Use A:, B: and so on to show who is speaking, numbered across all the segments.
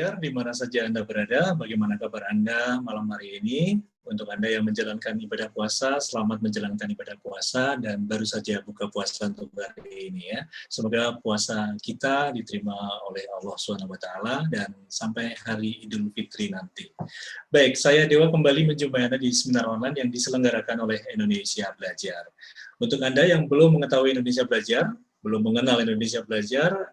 A: Belajar, di mana saja Anda berada, bagaimana kabar Anda malam hari ini? Untuk Anda yang menjalankan ibadah puasa, selamat menjalankan ibadah puasa, dan baru saja buka puasa untuk hari ini ya. Semoga puasa kita diterima oleh Allah SWT, dan sampai hari Idul Fitri nanti. Baik, saya Dewa kembali menjumpai Anda di seminar online yang diselenggarakan oleh Indonesia Belajar. Untuk Anda yang belum mengetahui Indonesia Belajar, belum mengenal Indonesia Belajar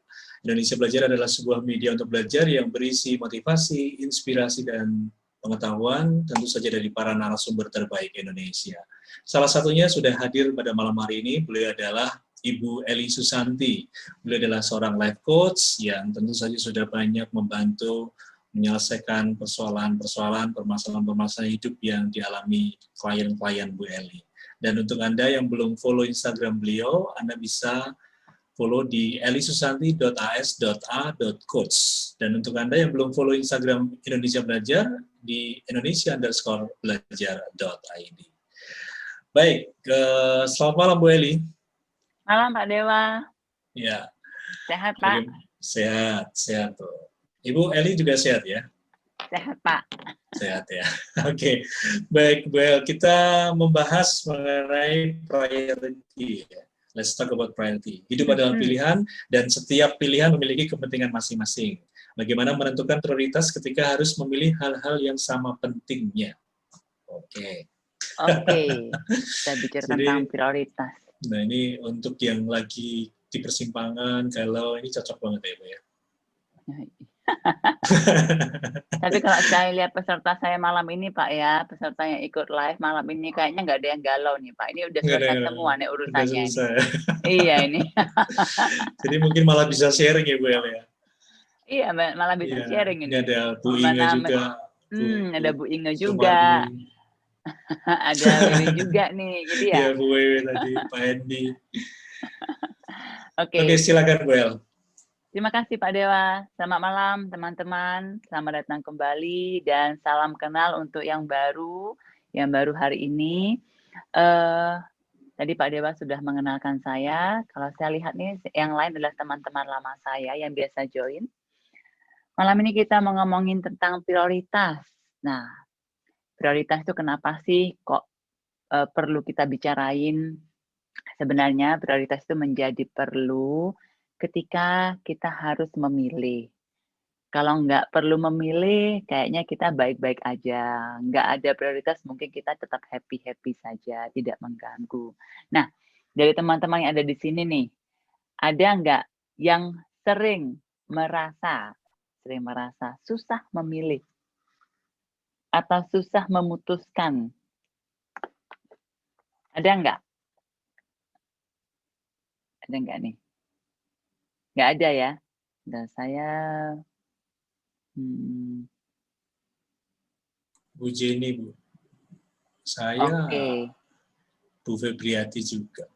A: adalah sebuah media untuk belajar yang berisi motivasi, inspirasi, dan pengetahuan tentu saja dari para narasumber terbaik Indonesia. Salah satunya sudah hadir pada malam hari ini, beliau adalah Ibu Eli Susanti. Beliau adalah seorang life coach yang tentu saja sudah banyak membantu menyelesaikan permasalahan-permasalahan hidup yang dialami klien-klien Bu Eli. Dan untuk Anda yang belum follow Instagram beliau, Anda bisa follow di elisusanti.as.a.coach. Dan untuk Anda yang belum follow Instagram Indonesia Belajar, di indonesia_belajar.id. Baik, selamat malam Bu Eli.
B: Malam Pak Dewa.
A: Ya.
B: Sehat Pak?
A: Sehat tuh. Ibu Eli juga sehat ya?
B: Sehat Pak.
A: Sehat ya. Oke. Baik, Bu El, kita membahas mengenai priority ya. Let's talk about priority. Hidup adalah pilihan, dan setiap pilihan memiliki kepentingan masing-masing. Bagaimana menentukan prioritas ketika harus memilih hal-hal yang sama pentingnya. Oke.
B: Kita bicara tentang prioritas.
A: Nah, ini untuk yang lagi di persimpangan, kalau ini cocok banget ya, Bu ya.
B: Tapi kalau saya lihat peserta saya malam ini Pak ya, peserta yang ikut live malam ini kayaknya nggak ada yang galau nih Pak. Ini udah selesai semua nih urusannya. Iya ini.
A: Jadi mungkin malah bisa sharing ya Bu ya.
B: Iya, malah bisa sharing ini.
A: Ini ada Bu Inge juga.
B: Ada Bu Inge juga. Ada Wewe juga nih. Jadi ya.
A: Iya, Bu Wewe tadi, Pak Hendi.
B: Oke,
A: silakan Bu El.
B: Terima kasih Pak Dewa. Selamat malam teman-teman. Selamat datang kembali dan salam kenal untuk yang baru hari ini. Tadi Pak Dewa sudah mengenalkan saya. Kalau saya lihat nih, yang lain adalah teman-teman lama saya yang biasa join. Malam ini kita mau ngomongin tentang prioritas. Nah, prioritas itu kenapa sih kok perlu kita bicarain? Sebenarnya prioritas itu menjadi perlu ketika kita harus memilih. Kalau nggak perlu memilih, kayaknya kita baik-baik aja. Nggak ada prioritas, mungkin kita tetap happy-happy saja, tidak mengganggu. Nah, dari teman-teman yang ada di sini nih, ada nggak yang sering merasa susah memilih atau susah memutuskan? Ada nggak? Ada nggak nih? Nggak ada ya? Dan saya
A: Bu Jenny, Bu. Saya Bu Febriati juga.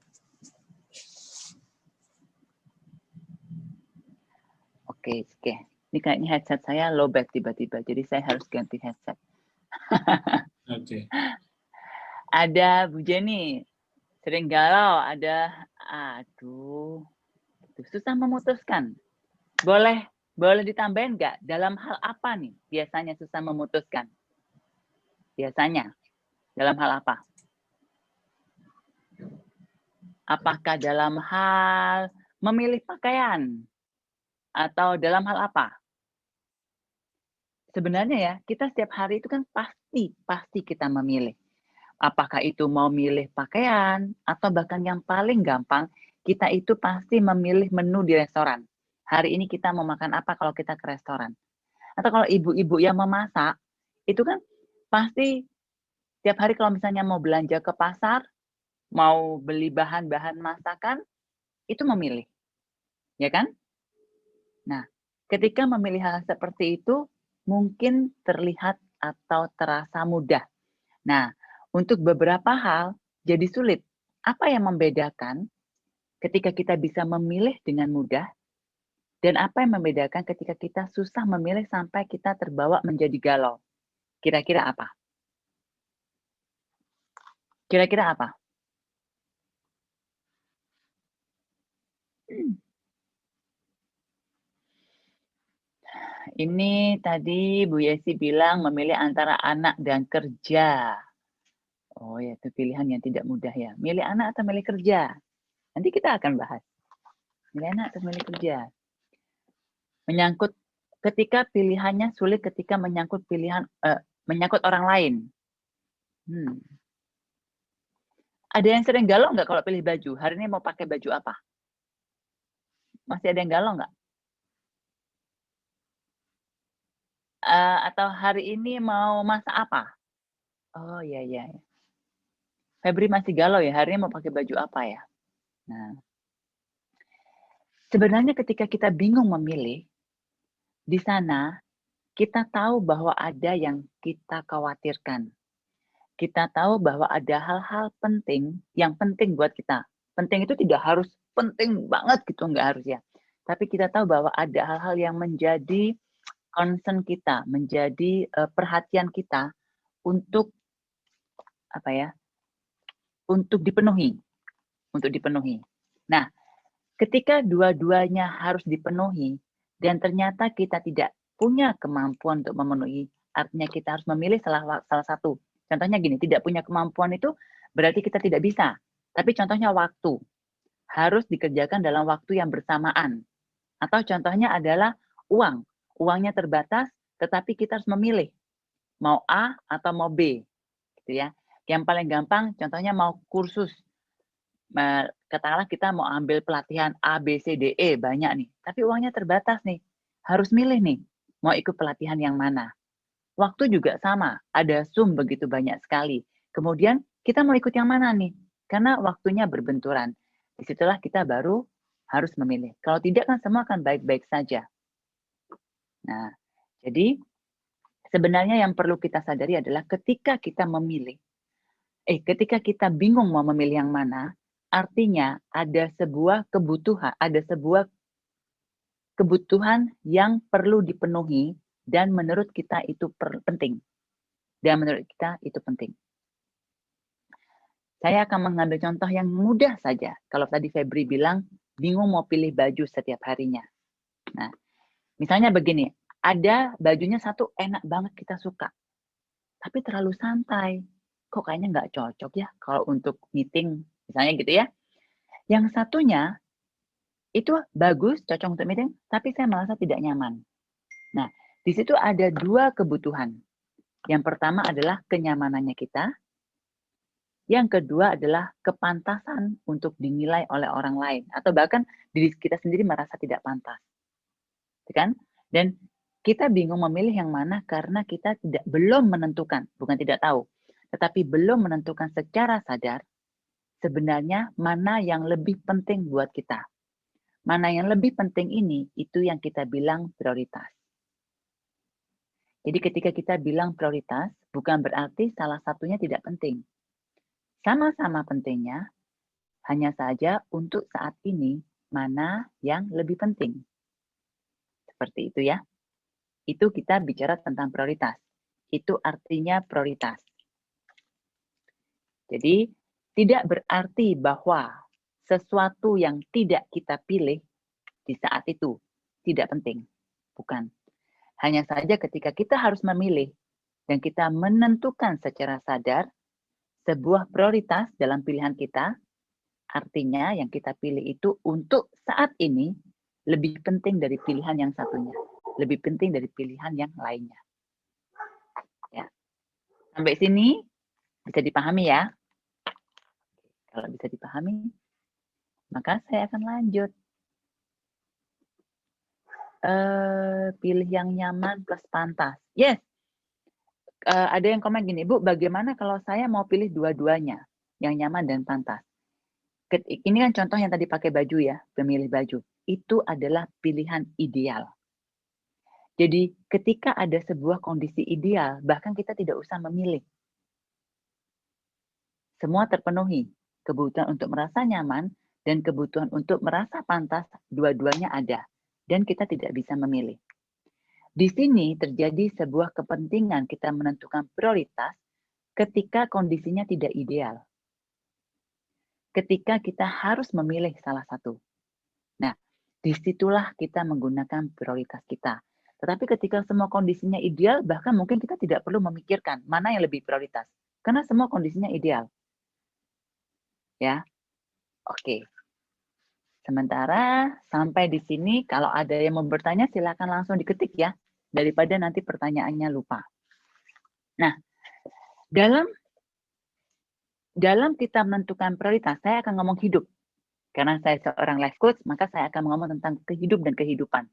B: Oke. Ini kayaknya headset saya lowbat tiba-tiba, jadi saya harus ganti headset.
A: Oke.
B: Ada Bu Jenny, sering galau, susah memutuskan. Boleh ditambahin nggak? Dalam hal apa nih biasanya susah memutuskan? Biasanya, dalam hal apa? Apakah dalam hal memilih pakaian? Atau dalam hal apa? Sebenarnya ya, kita setiap hari itu kan pasti kita memilih. Apakah itu mau milih pakaian, atau bahkan yang paling gampang, kita itu pasti memilih menu di restoran. Hari ini kita mau makan apa kalau kita ke restoran. Atau kalau ibu-ibu yang memasak, itu kan pasti setiap hari kalau misalnya mau belanja ke pasar, mau beli bahan-bahan masakan, itu memilih. Ya kan? Nah, ketika memilih hal seperti itu, mungkin terlihat atau terasa mudah. Nah, untuk beberapa hal jadi sulit. Apa yang membedakan ketika kita bisa memilih dengan mudah, dan apa yang membedakan ketika kita susah memilih sampai kita terbawa menjadi galau? Kira-kira apa? Kira-kira apa? ini tadi Bu Yesi bilang memilih antara anak dan kerja. Oh ya, itu pilihan yang tidak mudah ya. Milih anak atau milih kerja? Nanti kita akan bahas. Milih anak atau milih kerja? Menyangkut ketika pilihannya sulit ketika menyangkut menyangkut orang lain. Ada yang sering galau nggak kalau pilih baju? Hari ini mau pakai baju apa? Masih ada yang galau nggak? Atau hari ini mau masak apa? Oh iya. Febri masih galau ya, hari ini mau pakai baju apa ya? Nah, sebenarnya ketika kita bingung memilih, di sana kita tahu bahwa ada yang kita khawatirkan. Kita tahu bahwa ada hal-hal penting yang penting buat kita. Penting itu tidak harus penting banget gitu, nggak harus ya. Tapi kita tahu bahwa ada hal-hal yang menjadi concern kita, menjadi perhatian kita untuk apa ya? Untuk dipenuhi. Nah, ketika dua-duanya harus dipenuhi dan ternyata kita tidak punya kemampuan untuk memenuhi, artinya kita harus memilih salah satu. Contohnya gini, tidak punya kemampuan itu berarti kita tidak bisa. Tapi contohnya waktu. Harus dikerjakan dalam waktu yang bersamaan. Atau contohnya adalah uang. Uangnya terbatas, tetapi kita harus memilih. Mau A atau mau B. Gitu ya. Yang paling gampang, contohnya mau kursus. Katakanlah kita mau ambil pelatihan A, B, C, D, E. Banyak nih. Tapi uangnya terbatas nih. Harus milih nih. Mau ikut pelatihan yang mana. Waktu juga sama, ada Zoom begitu banyak sekali. Kemudian kita mau ikut yang mana nih? Karena waktunya berbenturan. Disitulah kita baru harus memilih. Kalau tidak kan semua akan baik-baik saja. Nah, jadi sebenarnya yang perlu kita sadari adalah ketika kita memilih, ketika kita bingung mau memilih yang mana, artinya ada sebuah kebutuhan yang perlu dipenuhi dan menurut kita itu penting. Saya akan mengambil contoh yang mudah saja. Kalau tadi Febri bilang, bingung mau pilih baju setiap harinya. Nah, misalnya begini, ada bajunya satu enak banget kita suka. Tapi terlalu santai. Kok kayaknya nggak cocok ya kalau untuk meeting, misalnya gitu ya. Yang satunya, itu bagus, cocok untuk meeting, tapi saya merasa tidak nyaman. Nah, di situ ada dua kebutuhan. Yang pertama adalah kenyamanannya kita. Yang kedua adalah kepantasan untuk dinilai oleh orang lain. Atau bahkan diri kita sendiri merasa tidak pantas. Kan? Dan kita bingung memilih yang mana karena kita belum menentukan, bukan tidak tahu, tetapi belum menentukan secara sadar sebenarnya mana yang lebih penting buat kita. Mana yang lebih penting ini, itu yang kita bilang prioritas. Jadi ketika kita bilang prioritas, bukan berarti salah satunya tidak penting. Sama-sama pentingnya, hanya saja untuk saat ini, mana yang lebih penting. Seperti itu ya. Itu kita bicara tentang prioritas. Itu artinya prioritas. Jadi, tidak berarti bahwa sesuatu yang tidak kita pilih di saat itu tidak penting. Bukan. Hanya saja ketika kita harus memilih dan kita menentukan secara sadar sebuah prioritas dalam pilihan kita, artinya yang kita pilih itu untuk saat ini lebih penting dari pilihan yang satunya. Lebih penting dari pilihan yang lainnya. Ya. Sampai sini bisa dipahami ya? Kalau bisa dipahami, maka saya akan lanjut. Pilih yang nyaman plus pantas. Yes. Ada yang komen gini, Bu, bagaimana kalau saya mau pilih dua-duanya, yang nyaman dan pantas? Ini kan contoh yang tadi pakai baju ya, pemilih baju. Itu adalah pilihan ideal. Jadi ketika ada sebuah kondisi ideal, bahkan kita tidak usah memilih. Semua terpenuhi. Kebutuhan untuk merasa nyaman dan kebutuhan untuk merasa pantas, dua-duanya ada. Dan kita tidak bisa memilih. Di sini terjadi sebuah kepentingan kita menentukan prioritas ketika kondisinya tidak ideal. Ketika kita harus memilih salah satu. Nah, disitulah kita menggunakan prioritas kita. Tetapi ketika semua kondisinya ideal, bahkan mungkin kita tidak perlu memikirkan mana yang lebih prioritas. Karena semua kondisinya ideal. Ya, oke. Sementara sampai di sini, kalau ada yang mau bertanya, silakan langsung diketik ya, daripada nanti pertanyaannya lupa. Nah, dalam kita menentukan prioritas, saya akan ngomong hidup. Karena saya seorang life coach, maka saya akan ngomong tentang kehidup dan kehidupan.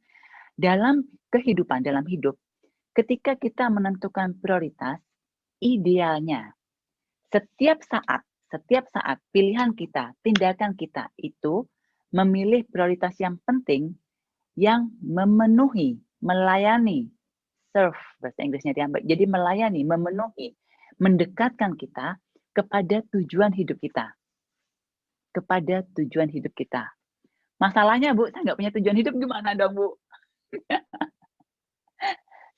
B: Dalam kehidupan, dalam hidup, ketika kita menentukan prioritas, idealnya setiap saat pilihan kita, tindakan kita itu memilih prioritas yang penting, yang memenuhi, melayani, serve bahasa Inggrisnya diambil. Jadi melayani, memenuhi, mendekatkan kita kepada tujuan hidup kita. Kepada tujuan hidup kita. Masalahnya, Bu, saya nggak punya tujuan hidup, gimana dong, Bu?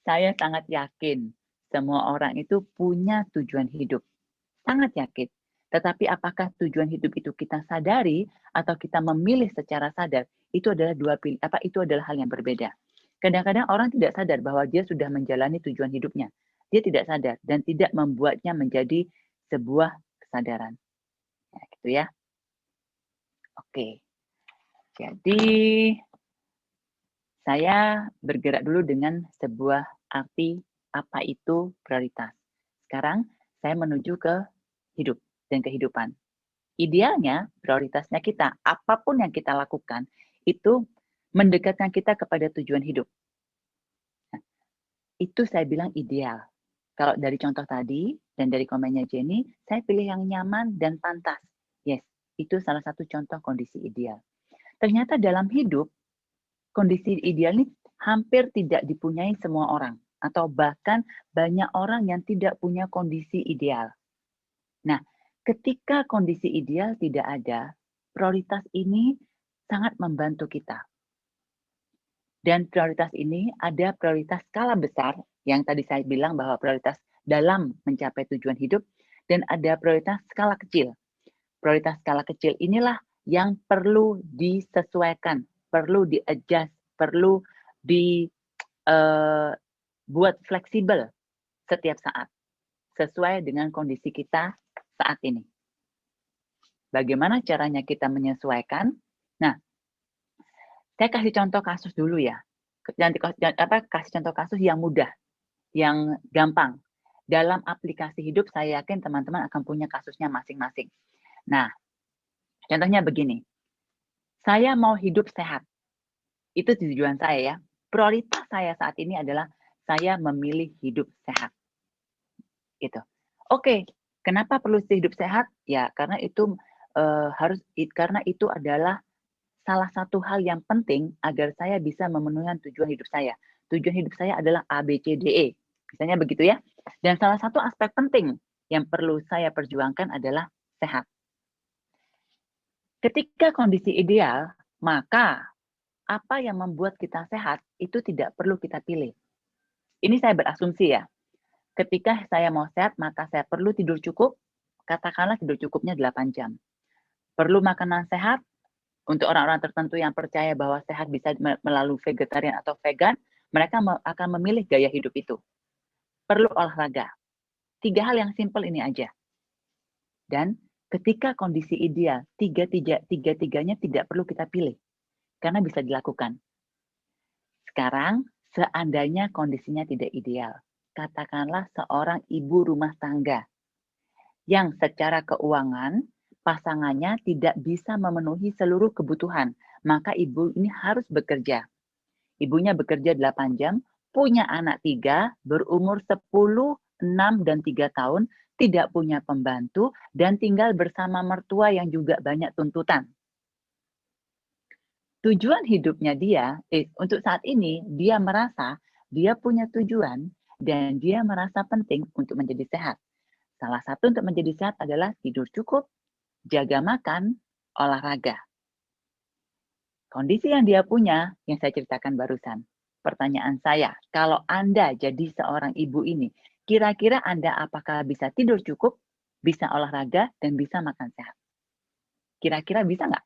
B: Saya sangat yakin semua orang itu punya tujuan hidup. Sangat yakin. Tetapi apakah tujuan hidup itu kita sadari atau kita memilih secara sadar, itu adalah itu adalah hal yang berbeda. Kadang-kadang orang tidak sadar bahwa dia sudah menjalani tujuan hidupnya. Dia tidak sadar dan tidak membuatnya menjadi sebuah kesadaran. Ya, gitu ya. Oke. Jadi saya bergerak dulu dengan sebuah arti apa itu prioritas. Sekarang saya menuju ke hidup dan kehidupan. Idealnya prioritasnya kita, apapun yang kita lakukan, itu mendekatkan kita kepada tujuan hidup. Nah, itu saya bilang ideal. Kalau dari contoh tadi dan dari komennya Jenny, saya pilih yang nyaman dan pantas. Yes, itu salah satu contoh kondisi ideal. Ternyata dalam hidup, kondisi ideal ini hampir tidak dipunyai semua orang. Atau bahkan banyak orang yang tidak punya kondisi ideal. Nah, ketika kondisi ideal tidak ada, prioritas ini sangat membantu kita. Dan prioritas ini ada prioritas skala besar, yang tadi saya bilang bahwa prioritas dalam mencapai tujuan hidup, dan ada prioritas skala kecil. Prioritas skala kecil inilah yang perlu disesuaikan, perlu di-adjust, perlu dibuat fleksibel setiap saat, sesuai dengan kondisi kita saat ini. Bagaimana caranya kita menyesuaikan? Nah, saya kasih contoh kasus dulu ya. Kasih contoh kasus yang mudah, yang gampang. Dalam aplikasi hidup, saya yakin teman-teman akan punya kasusnya masing-masing. Nah, contohnya begini. Saya mau hidup sehat. Itu tujuan saya ya. Prioritas saya saat ini adalah saya memilih hidup sehat. Gitu. Oke, kenapa perlu hidup sehat? Ya, karena itu karena itu adalah salah satu hal yang penting agar saya bisa memenuhi tujuan hidup saya. Tujuan hidup saya adalah A, B, C, D, E. Misalnya begitu ya. Dan salah satu aspek penting yang perlu saya perjuangkan adalah sehat. Ketika kondisi ideal, maka apa yang membuat kita sehat itu tidak perlu kita pilih. Ini saya berasumsi ya. Ketika saya mau sehat, maka saya perlu tidur cukup, katakanlah tidur cukupnya 8 jam. Perlu makanan sehat, untuk orang-orang tertentu yang percaya bahwa sehat bisa melalui vegetarian atau vegan, mereka akan memilih gaya hidup itu. Perlu olahraga. 3 hal yang simpel ini aja. Dan ketika kondisi ideal, tiga-tiganya tidak perlu kita pilih. Karena bisa dilakukan. Sekarang, seandainya kondisinya tidak ideal. Katakanlah seorang ibu rumah tangga yang secara keuangan pasangannya tidak bisa memenuhi seluruh kebutuhan, maka ibu ini harus bekerja. Ibunya bekerja 8 jam, punya anak 3, berumur 10, 6, dan 3 tahun, tidak punya pembantu, dan tinggal bersama mertua yang juga banyak tuntutan. Tujuan hidupnya dia, untuk saat ini, dia merasa dia punya tujuan, dan dia merasa penting untuk menjadi sehat. Salah satu untuk menjadi sehat adalah tidur cukup, jaga makan, olahraga. Kondisi yang dia punya, yang saya ceritakan barusan. Pertanyaan saya, kalau Anda jadi seorang ibu ini, kira-kira Anda apakah bisa tidur cukup, bisa olahraga, dan bisa makan sehat? Kira-kira bisa nggak?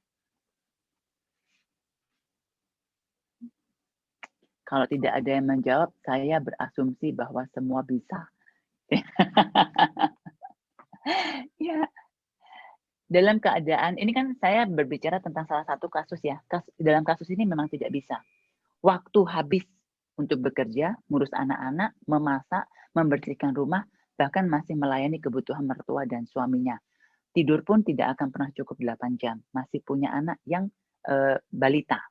B: Kalau tidak ada yang menjawab, saya berasumsi bahwa semua bisa. Ya, dalam keadaan ini kan saya berbicara tentang salah satu kasus ya. Dalam kasus ini memang tidak bisa. Waktu habis untuk bekerja, ngurus anak-anak, memasak, membersihkan rumah, bahkan masih melayani kebutuhan mertua dan suaminya. Tidur pun tidak akan pernah cukup 8 jam. Masih punya anak yang balita,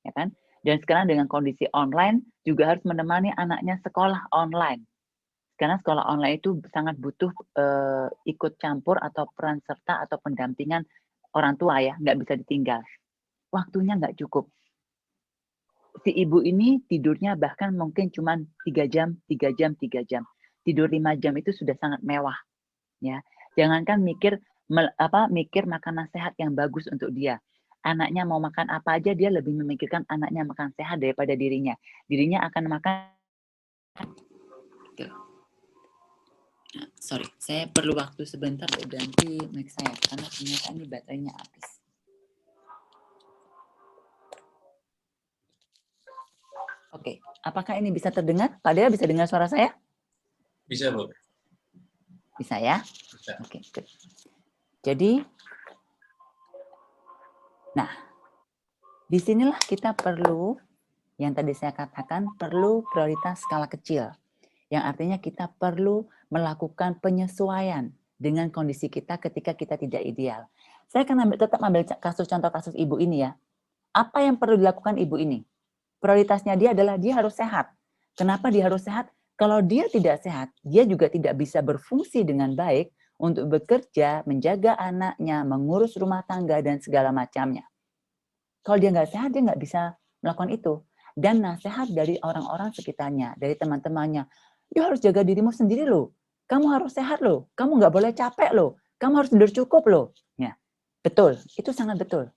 B: ya kan? Dan sekarang dengan kondisi online juga harus menemani anaknya sekolah online. Karena sekolah online itu sangat butuh ikut campur atau peran serta atau pendampingan orang tua ya, nggak bisa ditinggal. Waktunya nggak cukup. Si ibu ini tidurnya bahkan mungkin cuma 3 jam, 3 jam, 3 jam. Tidur 5 jam itu sudah sangat mewah. Ya, jangankan mikir mikir makanan sehat yang bagus untuk dia. Anaknya mau makan apa aja, dia lebih memikirkan anaknya makan sehat daripada dirinya. Dirinya akan makan. Sorry, saya perlu waktu sebentar untuk ganti mic saya karena ternyata ini baterainya habis. Oke, apakah ini bisa terdengar? Pak Dewa bisa dengar suara saya?
A: Bisa, Bu.
B: Bisa ya?
A: Bisa.
B: Oke, good. Jadi, nah, disinilah kita perlu, yang tadi saya katakan, perlu prioritas skala kecil. Yang artinya kita perlu melakukan penyesuaian dengan kondisi kita ketika kita tidak ideal. Saya akan tetap ambil contoh kasus ibu ini ya. Apa yang perlu dilakukan ibu ini? Prioritasnya dia adalah dia harus sehat. Kenapa dia harus sehat? Kalau dia tidak sehat, dia juga tidak bisa berfungsi dengan baik untuk bekerja, menjaga anaknya, mengurus rumah tangga, dan segala macamnya. Kalau dia nggak sehat, dia nggak bisa melakukan itu. Dan nasihat dari orang-orang sekitarnya, dari teman-temannya, dia harus jaga dirimu sendiri loh. Kamu harus sehat loh. Kamu nggak boleh capek loh. Kamu harus tidur cukup loh. Ya, betul. Itu sangat betul.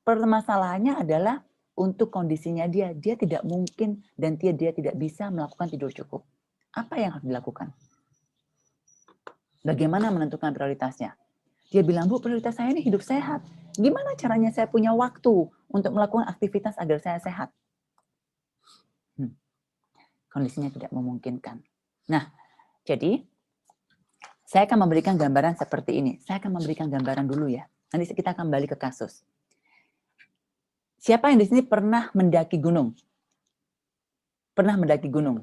B: Permasalahannya adalah untuk kondisinya dia tidak mungkin dan dia tidak bisa melakukan tidur cukup. Apa yang harus dilakukan? Bagaimana menentukan prioritasnya? Dia bilang, Bu, prioritas saya ini hidup sehat. Gimana caranya saya punya waktu untuk melakukan aktivitas agar saya sehat? Kondisinya tidak memungkinkan. Nah, jadi saya akan memberikan gambaran seperti ini. Saya akan memberikan gambaran dulu ya. Nanti kita akan kembali ke kasus. Siapa yang di sini pernah mendaki gunung? Pernah mendaki gunung?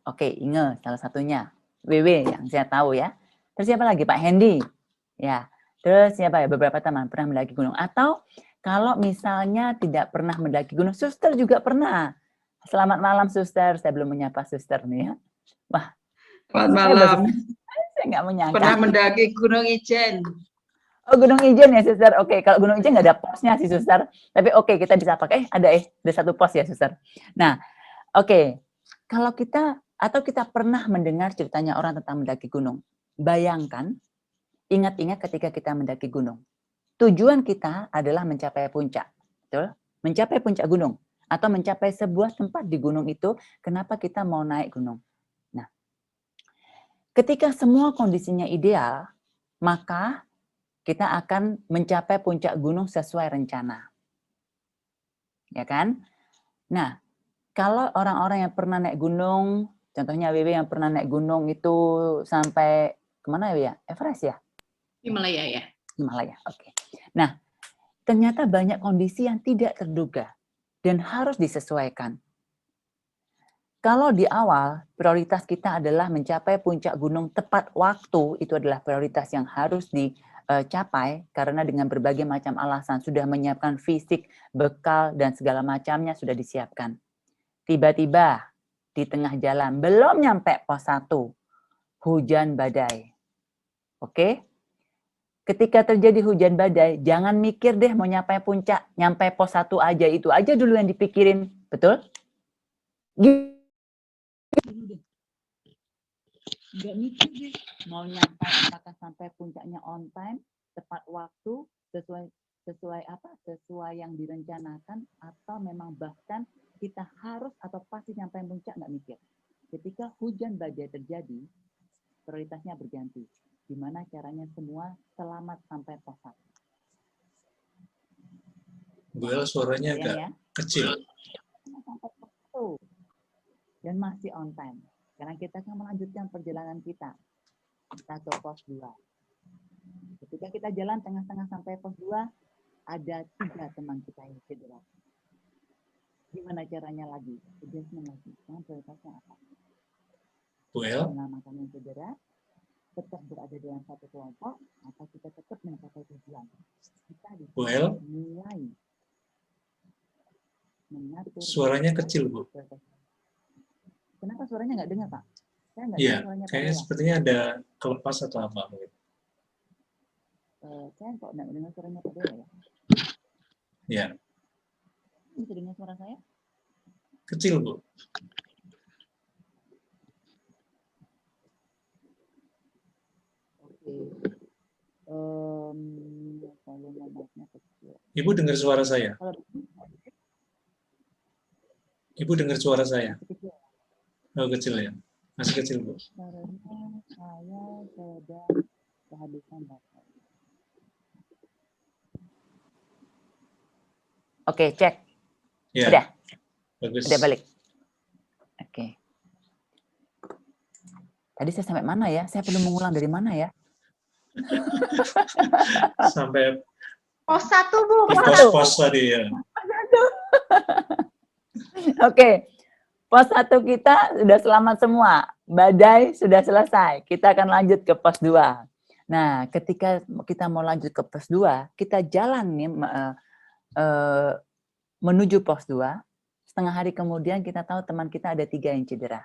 B: Oke, Inge salah satunya. WW yang saya tahu ya. Terus siapa lagi? Pak Hendy. Ya. Terus siapa ya? Beberapa teman pernah mendaki gunung. Atau kalau misalnya tidak pernah mendaki gunung, suster juga pernah. Selamat malam suster. Saya belum menyapa suster nih ya. Wah.
C: Selamat malam.
B: Saya nggak menyangka.
C: Pernah mendaki Gunung Ijen.
B: Oh, Gunung Ijen ya, suster. Oke, kalau Gunung Ijen nggak ada posnya sih, suster. Tapi oke, kita bisa pakai. Ada satu pos ya, suster. Nah, oke. Kalau kita, atau kita pernah mendengar ceritanya orang tentang mendaki gunung. Bayangkan, ingat-ingat ketika kita mendaki gunung. Tujuan kita adalah mencapai puncak. Betul? Mencapai puncak gunung. Atau mencapai sebuah tempat di gunung itu, kenapa kita mau naik gunung. Nah, ketika semua kondisinya ideal, maka kita akan mencapai puncak gunung sesuai rencana. Ya kan? Nah, kalau orang-orang yang pernah naik gunung, contohnya WW yang pernah naik gunung itu sampai kemana ya? Everest ya?
C: Himalaya ya.
B: Himalaya, oke. Nah, ternyata banyak kondisi yang tidak terduga dan harus disesuaikan. Kalau di awal, prioritas kita adalah mencapai puncak gunung tepat waktu, itu adalah prioritas yang harus dicapai karena dengan berbagai macam alasan sudah menyiapkan fisik, bekal, dan segala macamnya sudah disiapkan. Tiba-tiba di tengah jalan, belum nyampe pos 1, hujan badai. Oke? Ketika terjadi hujan badai, jangan mikir deh mau nyampe puncak, nyampe pos 1 aja, itu aja dulu yang dipikirin. Betul? Nggak mikir deh mau nyampe apakah sampai puncaknya on time, tepat waktu, sesuai yang direncanakan, atau memang bahkan kita harus atau pasti nyampe puncak, nggak mikir. Ketika hujan badai terjadi, prioritasnya berganti. Gimana caranya semua selamat sampai pos 1.
A: Bu El, suaranya agak kecil.
B: sampai pos 1 dan masih on time. Karena kita akan melanjutkan perjalanan kita ke pos 2. Ketika kita jalan tengah-tengah sampai pos 2, ada 3 teman kita yang cedera. Gimana caranya lagi? Adjustment lagi. Nah, prioritasnya apa?
A: Well,
B: Menyelamatkan yang cedera, tetap berada dalam satu kelompok, atau kita tetap mencapai tujuan. Kita
A: Well,
B: mulai mengatur.
A: suaranya kecil, Bu.
B: Kenapa suaranya nggak dengar, Pak? Saya nggak
A: Iya,
B: dengar suaranya Pak
A: kayaknya
B: Dewa.
A: sepertinya ada kelepas atau apa mungkin.
B: Saya kok nggak dengar suaranya Pak Dewa ya?
A: Ya,
B: Bisa dengar suara saya?
A: kecil, Bu.
B: Oke. Volume mic-nya kecil.
A: Ibu dengar suara saya?
B: Kalau
A: Ibu dengar suara saya?
B: kecil,
A: Oh, kecil ya? Masih kecil, Bu.
B: karena saya sedang kehabisan baterai. Oke, cek.
A: Ya,
B: Udah,
A: bagus.
B: udah balik. Oke. Tadi saya sampai mana ya? Saya perlu mengulang dari mana ya?
A: Sampai
C: Pos 1, Bu.
A: di
C: Pos 1.
A: pos-pos tadi ya.
B: Oke. Pos 1 kita sudah selamat semua. Badai sudah selesai. Kita akan lanjut ke pos 2. Nah, ketika kita mau lanjut ke pos 2, kita jalan nih menuju pos 2. Setengah hari kemudian kita tahu teman kita ada 3 yang cedera.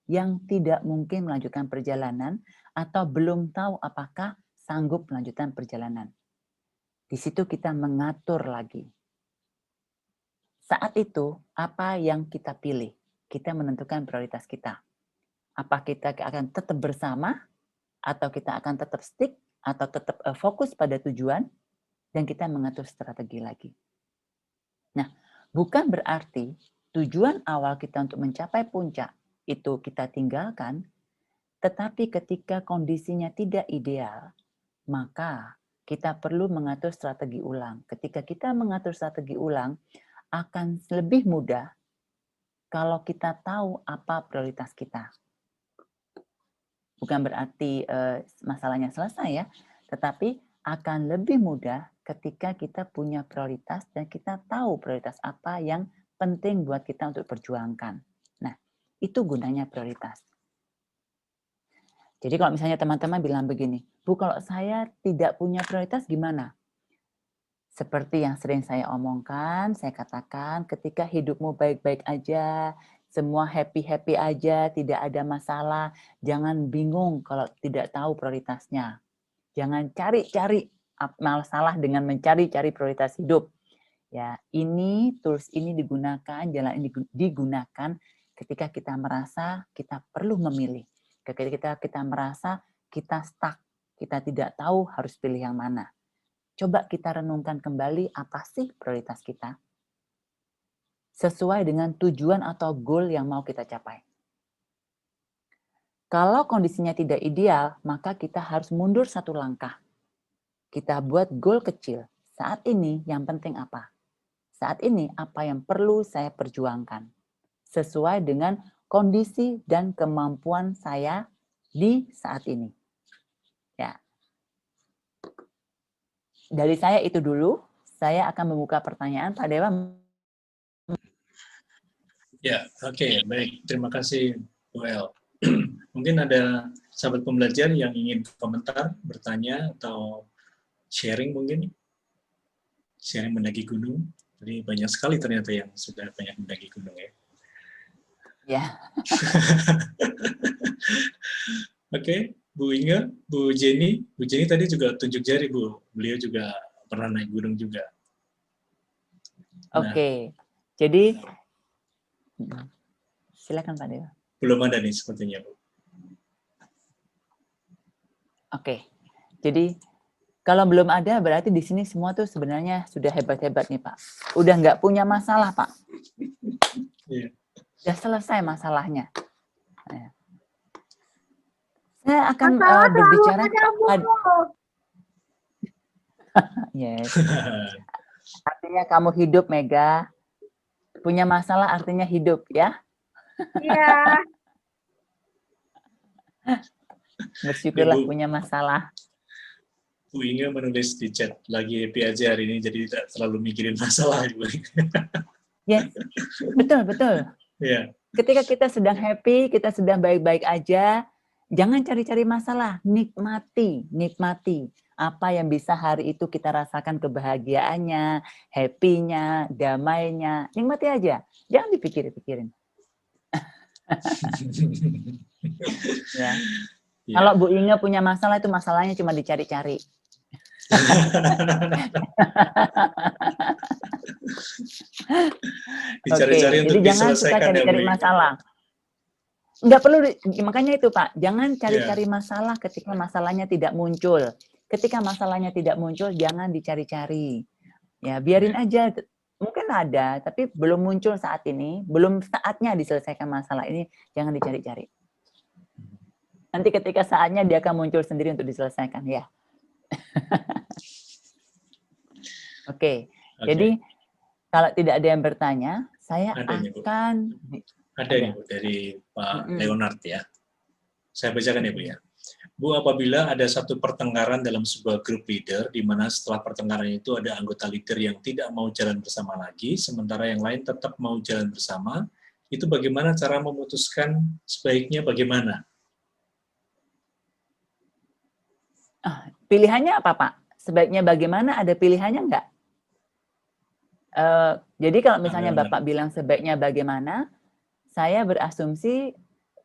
B: Yang tidak mungkin melanjutkan perjalanan atau belum tahu apakah sanggup melanjutkan perjalanan. Di situ kita mengatur lagi. Saat itu, apa yang kita pilih? Kita menentukan prioritas kita. Apa kita akan tetap bersama, atau kita akan tetap stick, atau tetap fokus pada tujuan, dan kita mengatur strategi lagi. Nah, bukan berarti tujuan awal kita untuk mencapai puncak itu kita tinggalkan, tetapi ketika kondisinya tidak ideal, maka kita perlu mengatur strategi ulang. Ketika kita mengatur strategi ulang, akan lebih mudah kalau kita tahu apa prioritas kita. Bukan berarti masalahnya selesai ya, tetapi akan lebih mudah ketika kita punya prioritas dan kita tahu prioritas apa yang penting buat kita untuk perjuangkan. Nah, itu gunanya prioritas. Jadi kalau misalnya teman-teman bilang begini, Bu, kalau saya tidak punya prioritas gimana? Seperti yang sering saya omongkan, saya katakan ketika hidupmu baik-baik aja, semua happy-happy aja, tidak ada masalah, jangan bingung kalau tidak tahu prioritasnya. Jangan cari-cari masalah dengan mencari-cari prioritas hidup. Ya, tools ini digunakan, jalan ini digunakan ketika kita merasa kita perlu memilih. Ketika kita merasa kita stuck, kita tidak tahu harus pilih yang mana. Coba kita renungkan kembali apa sih prioritas kita? Sesuai dengan tujuan atau goal yang mau kita capai. Kalau kondisinya tidak ideal, maka kita harus mundur satu langkah. Kita buat goal kecil. Saat ini yang penting apa? Saat ini apa yang perlu saya perjuangkan? Sesuai dengan kondisi dan kemampuan saya di saat ini. Ya. Dari saya itu dulu. Saya akan membuka pertanyaan. Pak Dewa.
A: Ya, oke, baik. Terima kasih, Bu El. Mungkin ada sahabat pembelajar yang ingin komentar, bertanya, atau sharing mungkin. Sharing mendaki gunung. Jadi banyak sekali ternyata yang sudah banyak mendaki gunung ya.
B: Ya.
A: Oke, Bu Inga, Bu Jenny. Bu Jenny tadi juga tunjuk jari, Bu. Beliau juga pernah naik gunung juga. Nah,
B: Oke. Jadi, silakan Pak Dewa.
A: belum ada nih sepertinya, Bu.
B: Oke. Jadi, kalau belum ada, berarti di sini semua tuh sebenarnya sudah hebat-hebat nih, Pak. Udah nggak punya masalah, Pak.
A: Iya.
B: Sudah selesai masalahnya. Saya akan berbicara. Yes. Artinya kamu hidup, Mega. Punya masalah artinya hidup ya.
D: Iya.
B: Bersyukurlah
A: Ibu,
B: punya masalah.
A: Bu Inge menulis di chat, lagi happy aja hari ini, jadi tidak terlalu mikirin masalah. Ibu.
B: Yes, betul.
A: Ya,
B: Ketika kita sedang happy, kita sedang baik-baik aja, jangan cari-cari masalah, nikmati apa yang bisa hari itu kita rasakan, kebahagiaannya, happy-nya, damainya, nikmati aja, jangan dipikirin. Ya.
A: Ya.
B: Kalau Bu Inge punya masalah, itu masalahnya cuma dicari-cari.
A: Dicari-cari
B: Oke,
A: untuk
B: jadi jangan suka
A: diselesaikan ya,
B: cari-cari
A: Bu Inge.
B: masalah. Nggak perlu, makanya itu Pak, jangan cari-cari masalah ketika masalahnya tidak muncul. Ketika masalahnya tidak muncul, jangan dicari-cari. Ya, biarin aja. Mungkin ada, tapi belum muncul saat ini, belum saatnya diselesaikan masalah ini, jangan dicari-cari. Nanti ketika saatnya dia akan muncul sendiri untuk diselesaikan, ya. Oke. Jadi kalau tidak ada yang bertanya, saya akan...
A: Ada nih Bu, dari Pak Leonard ya. Saya bacakan ya Bu ya. Bu, apabila ada satu pertengkaran dalam sebuah grup leader, di mana setelah pertengkaran itu ada anggota leader yang tidak mau jalan bersama lagi, sementara yang lain tetap mau jalan bersama, itu bagaimana cara memutuskan sebaiknya bagaimana?
B: Pilihannya apa Pak? Sebaiknya bagaimana, ada pilihannya enggak? Jadi kalau misalnya Bapak bilang sebaiknya bagaimana, saya berasumsi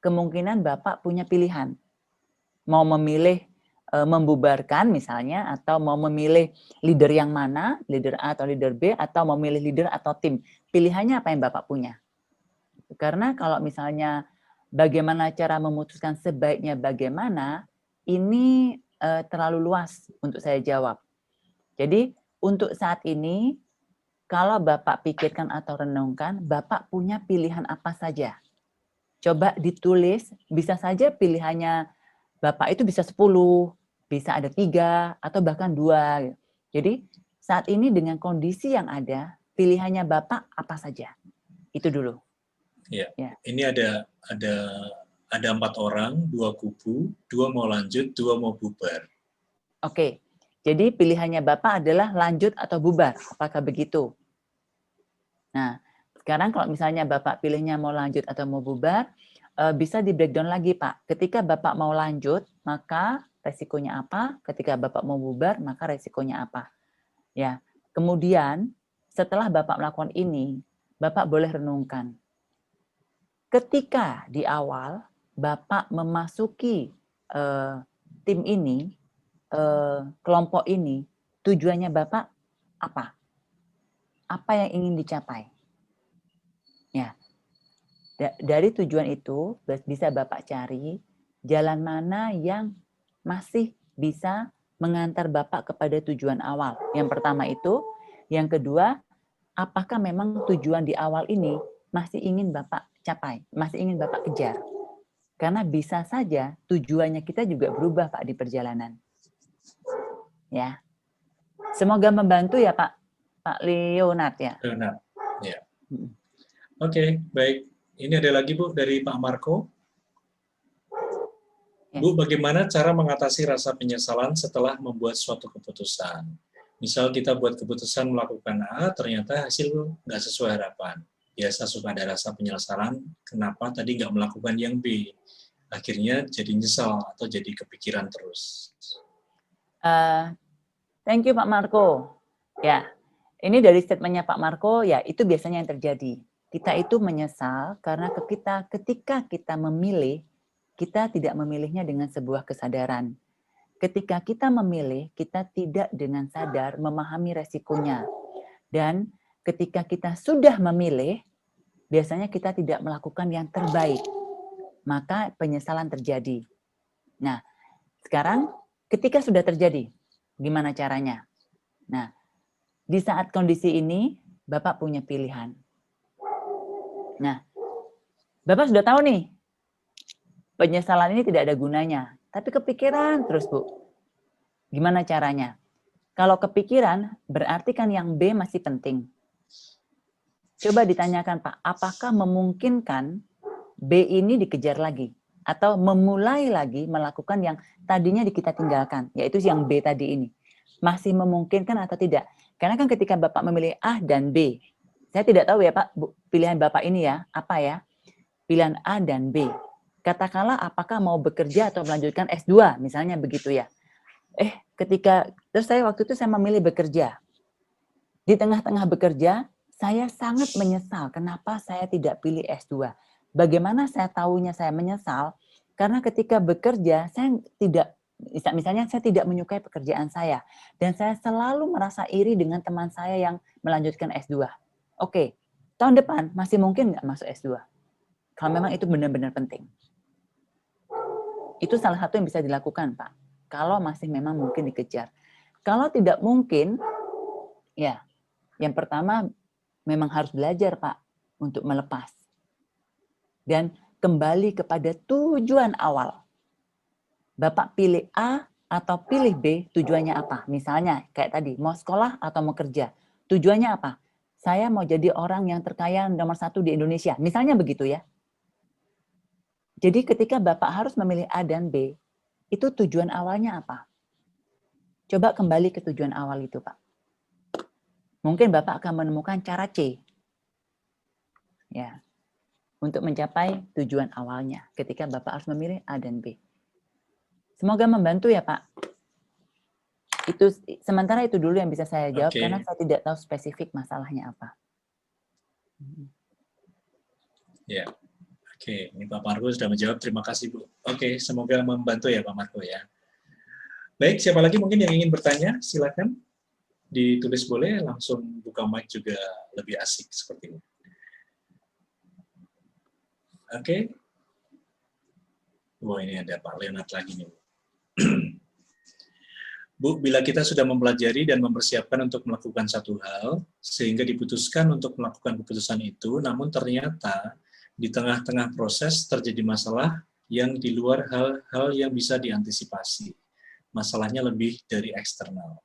B: kemungkinan Bapak punya pilihan. Mau memilih membubarkan misalnya, atau mau memilih leader yang mana, leader A atau leader B, atau memilih leader atau tim. Pilihannya apa yang Bapak punya? Karena kalau misalnya bagaimana cara memutuskan sebaiknya bagaimana, ini terlalu luas untuk saya jawab. Jadi untuk saat ini, kalau Bapak pikirkan atau renungkan, Bapak punya pilihan apa saja. Coba ditulis, bisa saja pilihannya Bapak itu bisa 10, bisa ada 3, atau bahkan 2. Jadi saat ini dengan kondisi yang ada, pilihannya Bapak apa saja. Itu dulu.
A: Ya. Ini ada 4 orang, 2 kubu, 2 mau lanjut, 2 mau bubar.
B: Oke. Jadi pilihannya Bapak adalah lanjut atau bubar. Apakah begitu? Nah, sekarang kalau misalnya Bapak pilihnya mau lanjut atau mau bubar, bisa di breakdown lagi Pak. Ketika Bapak mau lanjut, maka resikonya apa? Ketika Bapak mau bubar, maka resikonya apa? Ya. Kemudian setelah Bapak melakukan ini, Bapak boleh renungkan. Ketika di awal Bapak memasuki tim ini, kelompok ini, tujuannya Bapak apa? Apa yang ingin dicapai? Ya. Dari tujuan itu bisa Bapak cari jalan mana yang masih bisa mengantar Bapak kepada tujuan awal. Yang pertama itu, yang kedua, apakah memang tujuan di awal ini masih ingin Bapak capai, masih ingin Bapak kejar? Karena bisa saja tujuannya kita juga berubah Pak di perjalanan. Ya. Semoga membantu ya Pak Leonard ya.
A: Leonard, ya. Oke, baik. Ini ada lagi Bu dari Pak Marco. Bu, bagaimana cara mengatasi rasa penyesalan setelah membuat suatu keputusan? Misal kita buat keputusan melakukan A, ternyata hasil nggak sesuai harapan. Biasa suka ada rasa penyesalan, kenapa tadi nggak melakukan yang B? Akhirnya jadi nyesal atau jadi kepikiran terus.
B: Thank you Pak Marco. Ya, ini dari statementnya Pak Marco, ya itu biasanya yang terjadi. Kita itu menyesal karena ketika kita memilih, kita tidak memilihnya dengan sebuah kesadaran. Ketika kita memilih, kita tidak dengan sadar memahami resikonya. Dan ketika kita sudah memilih, biasanya kita tidak melakukan yang terbaik. Maka penyesalan terjadi. Nah, sekarang ketika sudah terjadi, gimana caranya? Nah, di saat kondisi ini, Bapak punya pilihan. Nah, Bapak sudah tahu nih, penyesalan ini tidak ada gunanya. Tapi kepikiran terus, Bu. Gimana caranya? Kalau kepikiran, berarti kan yang B masih penting. Coba ditanyakan Pak, apakah memungkinkan B ini dikejar lagi? Atau memulai lagi melakukan yang tadinya kita tinggalkan, yaitu yang B tadi ini. Masih memungkinkan atau tidak? Karena kan ketika Bapak memilih A dan B, saya tidak tahu ya Pak, pilihan Bapak ini ya, apa ya? Pilihan A dan B. Katakanlah apakah mau bekerja atau melanjutkan S2, misalnya begitu ya. Terus saya waktu itu saya memilih bekerja. Di tengah-tengah bekerja, saya sangat menyesal kenapa saya tidak pilih S2. Bagaimana saya tahunya saya menyesal? Karena ketika bekerja, saya tidak menyukai pekerjaan saya. Dan saya selalu merasa iri dengan teman saya yang melanjutkan S2. Oke, tahun depan masih mungkin nggak masuk S2? Kalau memang itu benar-benar penting. Itu salah satu yang bisa dilakukan, Pak. Kalau masih memang mungkin dikejar. Kalau tidak mungkin, ya yang pertama memang harus belajar, Pak, untuk melepas. Dan kembali kepada tujuan awal. Bapak pilih A atau pilih B, tujuannya apa? Misalnya kayak tadi, mau sekolah atau mau kerja. Tujuannya apa? Saya mau jadi orang yang terkaya nomor 1 di Indonesia. Misalnya begitu ya. Jadi ketika Bapak harus memilih A dan B, itu tujuan awalnya apa? Coba kembali ke tujuan awal itu, Pak. Mungkin Bapak akan menemukan cara C. Ya. Untuk mencapai tujuan awalnya ketika Bapak harus memilih A dan B. Semoga membantu ya, Pak. Sementara itu dulu yang bisa saya jawab karena saya tidak tahu spesifik masalahnya apa.
A: Ya. Oke, ini Pak Marco sudah menjawab. Terima kasih, Bu. Oke, semoga membantu ya Pak Marco ya. Baik, siapa lagi mungkin yang ingin bertanya? Silakan ditulis boleh, langsung buka mic juga lebih asik seperti ini. Oke. Wah, ini ada Pak Leonard lagi nih. Bu, bila kita sudah mempelajari dan mempersiapkan untuk melakukan satu hal, sehingga diputuskan untuk melakukan keputusan itu, namun ternyata di tengah-tengah proses terjadi masalah yang di luar hal-hal yang bisa diantisipasi. Masalahnya lebih dari eksternal.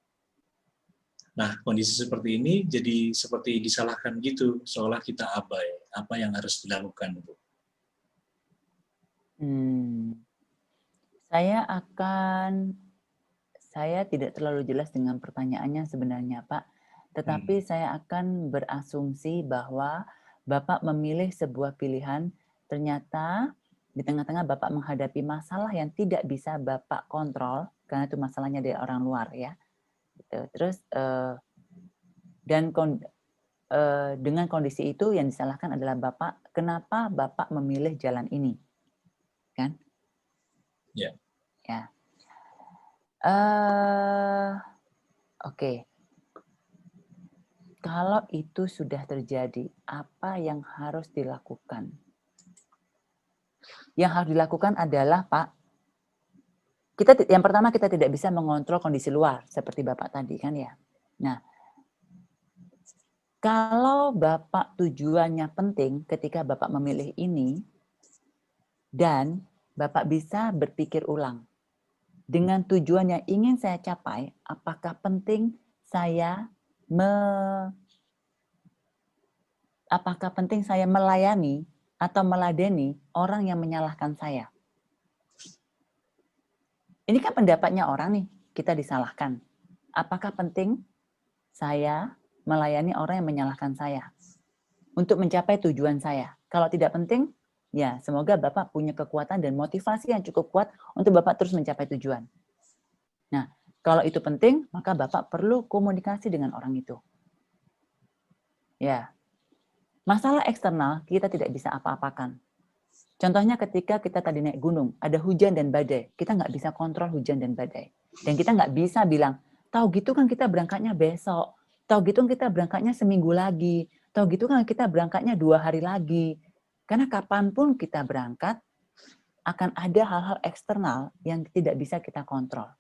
A: Nah, kondisi seperti ini jadi seperti disalahkan gitu, seolah kita abai. Apa yang harus dilakukan, Bu?
B: Saya tidak terlalu jelas dengan pertanyaannya sebenarnya, Pak. Tetapi saya akan berasumsi bahwa Bapak memilih sebuah pilihan, ternyata di tengah-tengah Bapak menghadapi masalah yang tidak bisa Bapak kontrol, karena itu masalahnya dari orang luar ya. Terus dengan kondisi itu yang disalahkan adalah Bapak. Kenapa Bapak memilih jalan ini? Kan?
A: Ya.
B: Ya. Oke. Kalau itu sudah terjadi, apa yang harus dilakukan? Yang harus dilakukan adalah, Pak, yang pertama kita tidak bisa mengontrol kondisi luar, seperti Bapak tadi kan ya. Nah, kalau Bapak tujuannya penting ketika Bapak memilih ini, dan Bapak bisa berpikir ulang. Dengan tujuan yang ingin saya capai, apakah penting saya melayani atau meladeni orang yang menyalahkan saya? Ini kan pendapatnya orang nih, kita disalahkan. Apakah penting saya melayani orang yang menyalahkan saya untuk mencapai tujuan saya? Kalau tidak penting, ya semoga Bapak punya kekuatan dan motivasi yang cukup kuat untuk Bapak terus mencapai tujuan. Nah, kalau itu penting, maka Bapak perlu komunikasi dengan orang itu. Ya, masalah eksternal kita tidak bisa apa-apakan. Contohnya ketika kita tadi naik gunung, ada hujan dan badai. Kita nggak bisa kontrol hujan dan badai. Dan kita nggak bisa bilang, tahu gitu kan kita berangkatnya besok. Tahu gitu kan kita berangkatnya seminggu lagi. Tahu gitu kan kita berangkatnya 2 hari lagi. Karena kapanpun kita berangkat, akan ada hal-hal eksternal yang tidak bisa kita kontrol.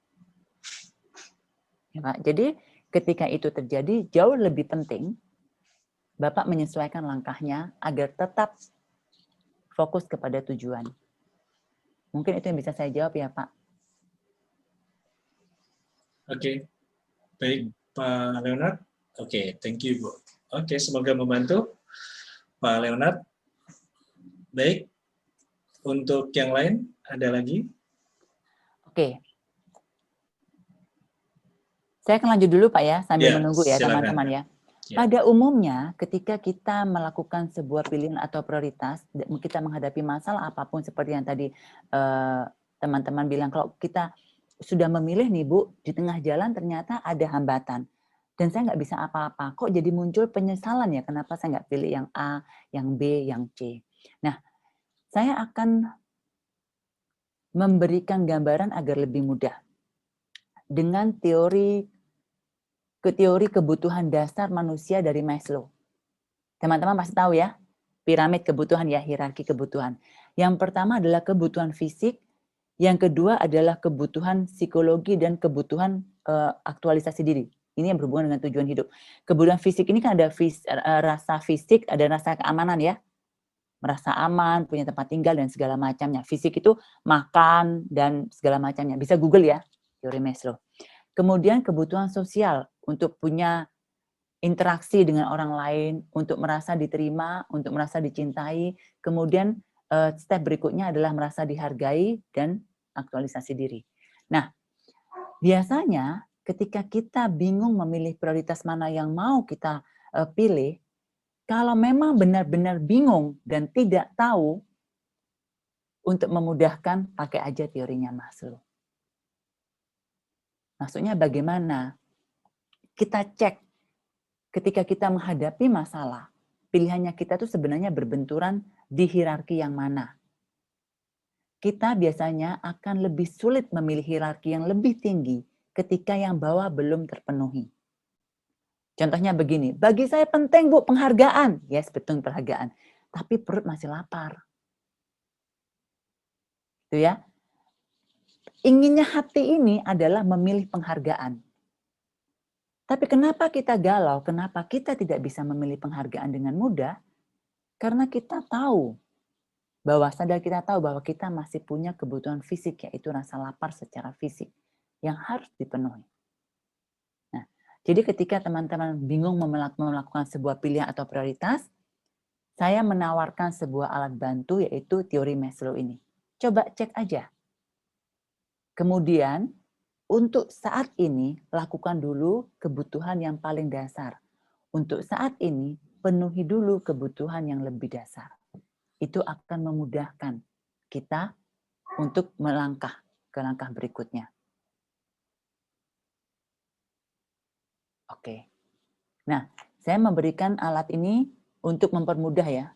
B: Ya, Pak. Jadi ketika itu terjadi, jauh lebih penting Bapak menyesuaikan langkahnya agar tetap fokus kepada tujuan. Mungkin itu yang bisa saya jawab ya, Pak.
A: Oke. Baik, Pak Leonard. Oke, thank you, Bu. Oke, semoga membantu. Pak Leonard. Baik, untuk yang lain ada lagi?
B: Oke. Saya akan lanjut dulu Pak ya, sambil
A: Ya,
B: menunggu ya
A: silakan.
B: teman-teman ya.
A: Ya.
B: Pada umumnya ketika kita melakukan sebuah pilihan atau prioritas, kita menghadapi masalah apapun seperti yang tadi teman-teman bilang, kalau kita sudah memilih nih Bu, di tengah jalan ternyata ada hambatan. Dan saya nggak bisa apa-apa, kok jadi muncul penyesalan ya, kenapa saya nggak pilih yang A, yang B, yang C. Nah, saya akan memberikan gambaran agar lebih mudah. Dengan teori kebutuhan dasar manusia dari Maslow. Teman-teman pasti tahu ya, piramid kebutuhan ya, hierarki kebutuhan. Yang pertama adalah kebutuhan fisik, yang kedua adalah kebutuhan psikologi dan kebutuhan aktualisasi diri. Ini yang berhubungan dengan tujuan hidup. Kebutuhan fisik ini kan ada rasa fisik, ada rasa keamanan ya. Merasa aman, punya tempat tinggal dan segala macamnya. Fisik itu makan dan segala macamnya. Bisa Google ya, teori Maslow. Kemudian kebutuhan sosial untuk punya interaksi dengan orang lain, untuk merasa diterima, untuk merasa dicintai. Kemudian step berikutnya adalah merasa dihargai dan aktualisasi diri. Nah, biasanya ketika kita bingung memilih prioritas mana yang mau kita pilih, kalau memang benar-benar bingung dan tidak tahu, untuk memudahkan pakai aja teorinya Maslow. Maksudnya bagaimana? Kita cek ketika kita menghadapi masalah, pilihannya kita tuh sebenarnya berbenturan di hierarki yang mana. Kita biasanya akan lebih sulit memilih hierarki yang lebih tinggi ketika yang bawah belum terpenuhi. Contohnya begini, bagi saya penting Bu penghargaan. Yes, betul penghargaan. Tapi perut masih lapar. Itu ya. Inginnya hati ini adalah memilih penghargaan. Tapi kenapa kita galau? Kenapa kita tidak bisa memilih penghargaan dengan mudah? Karena kita tahu, sadar kita tahu bahwa kita masih punya kebutuhan fisik, yaitu rasa lapar secara fisik yang harus dipenuhi. Nah, jadi ketika teman-teman bingung melakukan sebuah pilihan atau prioritas, saya menawarkan sebuah alat bantu, yaitu teori Maslow ini. Coba cek aja. Kemudian, untuk saat ini, lakukan dulu kebutuhan yang paling dasar. Untuk saat ini, penuhi dulu kebutuhan yang lebih dasar. Itu akan memudahkan kita untuk melangkah ke langkah berikutnya. Oke. Nah, saya memberikan alat ini untuk mempermudah ya.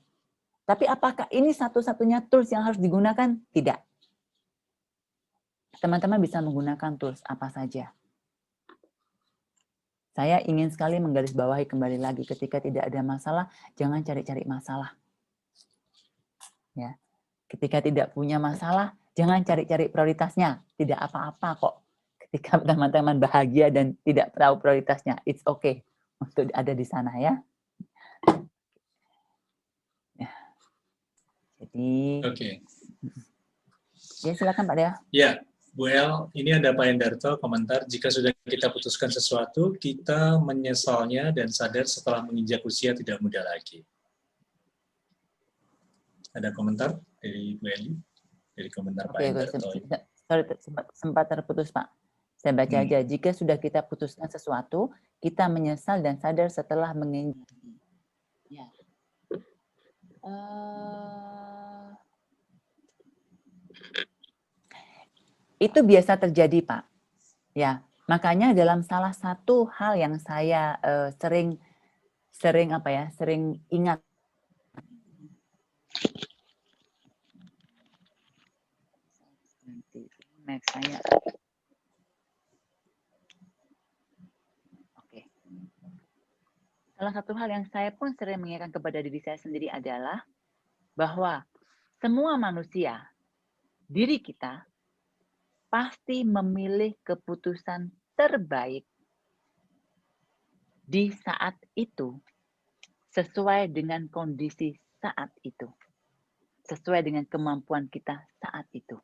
B: Tapi apakah ini satu-satunya tools yang harus digunakan? Tidak. Teman-teman bisa menggunakan tools apa saja. Saya ingin sekali menggarisbawahi kembali lagi, ketika tidak ada masalah, jangan cari-cari masalah. Ya. Ketika tidak punya masalah, jangan cari-cari prioritasnya. Tidak apa-apa kok. Ketika teman-teman bahagia dan tidak tahu prioritasnya, it's okay untuk ada di sana ya. Jadi, ya silakan Pak Dea.
A: Ya, Bu El, ini ada Pak Endarto komentar, jika sudah kita putuskan sesuatu, kita menyesalnya dan sadar setelah menginjak usia tidak muda lagi. Ada komentar dari Bu Eli? Dari komentar Pak Endarto.
B: Sorry, sempat terputus Pak. Saya baca aja, jika sudah kita putuskan sesuatu, kita menyesal dan sadar setelah menginjak. Ya. Itu biasa terjadi, Pak. Ya, makanya dalam salah satu hal yang saya sering ingat. Saya. Oke. Salah satu hal yang saya pun sering mengingatkan kepada diri saya sendiri adalah bahwa semua manusia, diri kita, pasti memilih keputusan terbaik di saat itu, sesuai dengan kondisi saat itu, sesuai dengan kemampuan kita saat itu.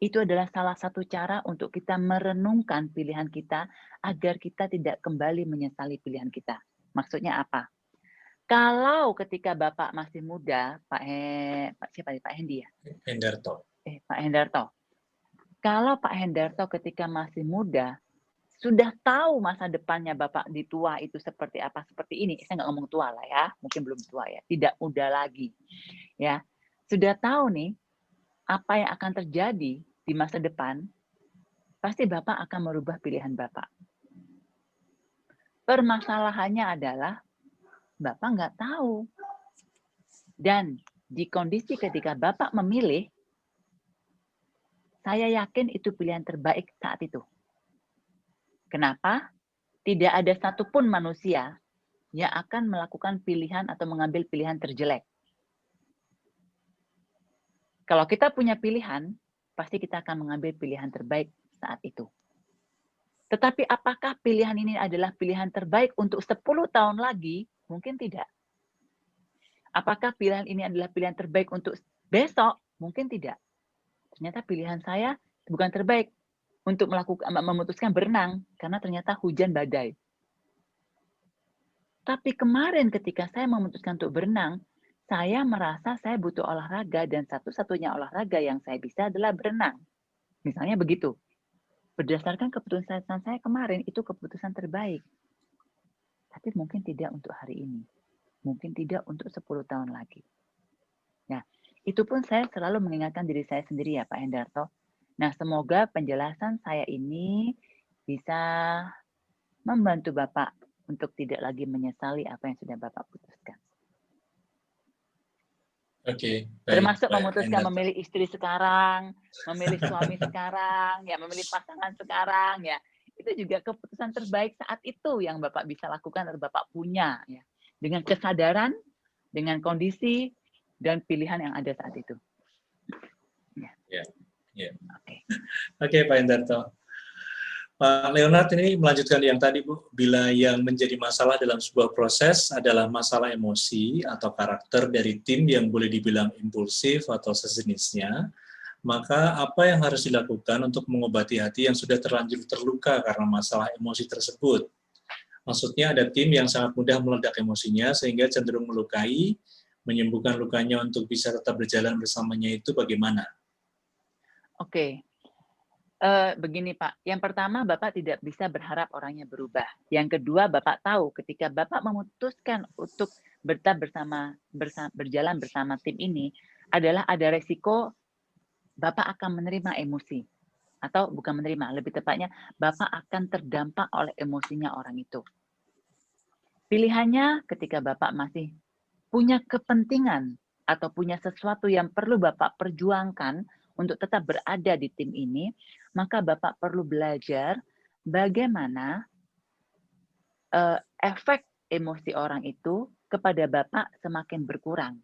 B: Itu adalah salah satu cara untuk kita merenungkan pilihan kita agar kita tidak kembali menyesali pilihan kita. Maksudnya apa? Kalau ketika Bapak masih muda, siapa nih? Pak Hendi ya?
A: Hendarto.
B: Pak Hendarto. Kalau Pak Hendarto ketika masih muda, sudah tahu masa depannya Bapak di tua itu seperti apa, seperti ini. Saya nggak ngomong tua lah ya, mungkin belum tua ya, tidak muda lagi. Ya, sudah tahu nih apa yang akan terjadi di masa depan, pasti Bapak akan merubah pilihan Bapak. Permasalahannya adalah Bapak nggak tahu. Dan di kondisi ketika Bapak memilih, saya yakin itu pilihan terbaik saat itu. Kenapa? Tidak ada satupun manusia yang akan melakukan pilihan atau mengambil pilihan terjelek. Kalau kita punya pilihan, pasti kita akan mengambil pilihan terbaik saat itu. Tetapi apakah pilihan ini adalah pilihan terbaik untuk 10 tahun lagi? Mungkin tidak. Apakah pilihan ini adalah pilihan terbaik untuk besok? Mungkin tidak. Ternyata pilihan saya bukan terbaik untuk memutuskan berenang karena ternyata hujan badai. Tapi kemarin ketika saya memutuskan untuk berenang, saya merasa saya butuh olahraga dan satu-satunya olahraga yang saya bisa adalah berenang. Misalnya begitu. Berdasarkan keputusan saya kemarin, itu keputusan terbaik. Tapi mungkin tidak untuk hari ini. Mungkin tidak untuk 10 tahun lagi. Nah, itu pun saya selalu mengingatkan diri saya sendiri ya Pak Hendarto. Nah, semoga penjelasan saya ini bisa membantu Bapak untuk tidak lagi menyesali apa yang sudah Bapak putuskan.
A: Oke, baik.
B: Termasuk
A: Pak
B: memutuskan
A: Hendarto.
B: memilih istri sekarang, memilih suami sekarang, ya memilih pasangan sekarang, ya itu juga keputusan terbaik saat itu yang Bapak bisa lakukan atau Bapak punya, ya dengan kesadaran, dengan kondisi dan pilihan yang ada saat itu.
A: Ya.
B: Oke.
A: Oke, Pak Hendarto. Pak Leonard ini melanjutkan yang tadi, Bu. Bila yang menjadi masalah dalam sebuah proses adalah masalah emosi atau karakter dari tim yang boleh dibilang impulsif atau sejenisnya, maka apa yang harus dilakukan untuk mengobati hati yang sudah terlanjur terluka karena masalah emosi tersebut? Maksudnya ada tim yang sangat mudah meledak emosinya sehingga cenderung melukai, menyembuhkan lukanya untuk bisa tetap berjalan bersamanya itu bagaimana?
B: Oke. Begini Pak, yang pertama Bapak tidak bisa berharap orangnya berubah. Yang kedua Bapak tahu ketika Bapak memutuskan untuk berjalan bersama tim ini adalah ada resiko Bapak akan menerima emosi. Atau bukan menerima, lebih tepatnya Bapak akan terdampak oleh emosinya orang itu. Pilihannya ketika Bapak masih punya kepentingan atau punya sesuatu yang perlu Bapak perjuangkan untuk tetap berada di tim ini, maka Bapak perlu belajar bagaimana efek emosi orang itu kepada Bapak semakin berkurang.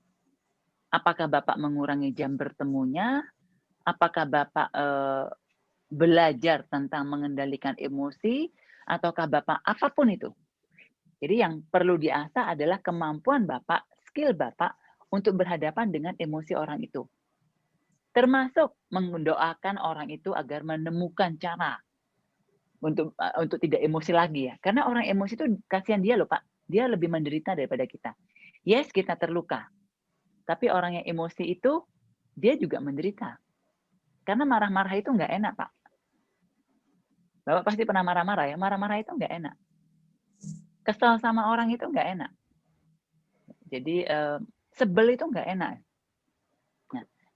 B: Apakah Bapak mengurangi jam bertemunya? Apakah Bapak belajar tentang mengendalikan emosi? Ataukah Bapak apapun itu? Jadi yang perlu diasah adalah kemampuan Bapak, skill Bapak untuk berhadapan dengan emosi orang itu. Termasuk mendoakan orang itu agar menemukan cara untuk tidak emosi lagi ya. Karena orang emosi itu kasihan dia loh Pak. Dia lebih menderita daripada kita. Yes, kita terluka. Tapi orang yang emosi itu dia juga menderita. Karena marah-marah itu nggak enak Pak. Bapak pasti pernah marah-marah ya. Marah-marah itu nggak enak. Kesel sama orang itu nggak enak. Jadi sebel itu nggak enak.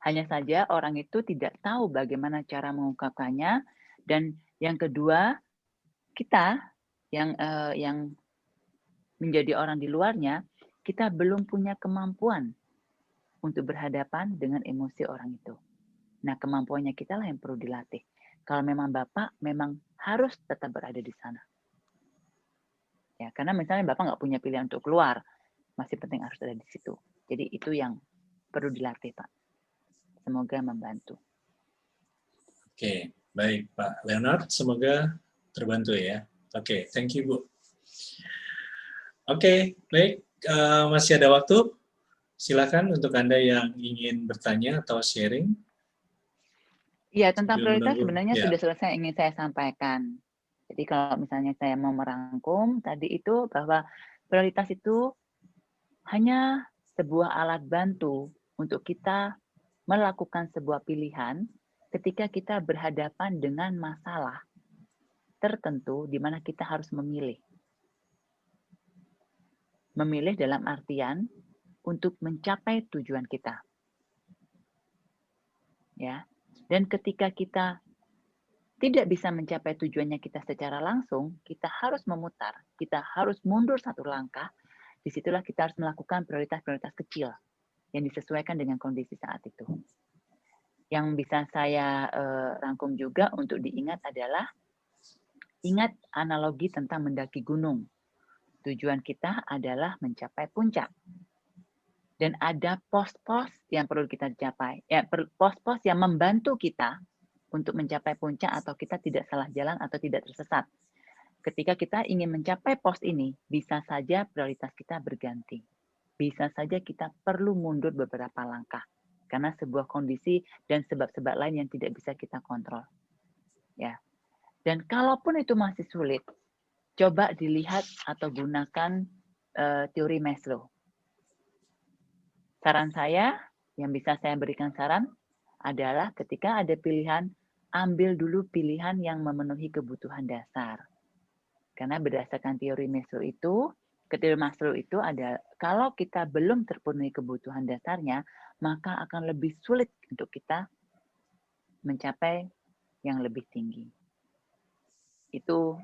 B: Hanya saja orang itu tidak tahu bagaimana cara mengungkapkannya, dan yang kedua kita yang menjadi orang di luarnya, kita belum punya kemampuan untuk berhadapan dengan emosi orang itu. Nah, kemampuannya kita lah yang perlu dilatih. Kalau memang Bapak memang harus tetap berada di sana. Ya, karena misalnya Bapak nggak punya pilihan untuk keluar, masih penting harus ada di situ. Jadi itu yang perlu dilatih, Pak. Semoga membantu.
A: Oke, baik Pak Leonard, semoga terbantu ya. Oke, thank you Bu. Oke, baik, masih ada waktu. Silakan untuk Anda yang ingin bertanya atau sharing.
B: Iya, tentang prioritas
A: menunggu.
B: sebenarnya
A: Ya.
B: sudah selesai ingin saya sampaikan. Jadi kalau misalnya saya mau merangkum tadi itu bahwa prioritas itu hanya sebuah alat bantu untuk kita melakukan sebuah pilihan ketika kita berhadapan dengan masalah tertentu di mana kita harus memilih. Memilih dalam artian untuk mencapai tujuan kita. Ya. Dan ketika kita tidak bisa mencapai tujuannya kita secara langsung, kita harus memutar, kita harus mundur satu langkah. Disitulah kita harus melakukan prioritas-prioritas kecil yang disesuaikan dengan kondisi saat itu. Yang bisa saya rangkum juga untuk diingat adalah, ingat analogi tentang mendaki gunung. Tujuan kita adalah mencapai puncak. Dan ada pos-pos yang perlu kita capai. Ya, pos-pos yang membantu kita untuk mencapai puncak atau kita tidak salah jalan atau tidak tersesat. Ketika kita ingin mencapai pos ini, bisa saja prioritas kita berganti. Bisa saja kita perlu mundur beberapa langkah. Karena sebuah kondisi dan sebab-sebab lain yang tidak bisa kita kontrol. Ya. Dan kalaupun itu masih sulit, coba dilihat atau gunakan teori Maslow. Saran saya, yang bisa saya berikan saran, adalah ketika ada pilihan, ambil dulu pilihan yang memenuhi kebutuhan dasar. Karena berdasarkan teori Maslow itu ada, kalau kita belum terpenuhi kebutuhan dasarnya, maka akan lebih sulit untuk kita mencapai yang lebih tinggi. Itu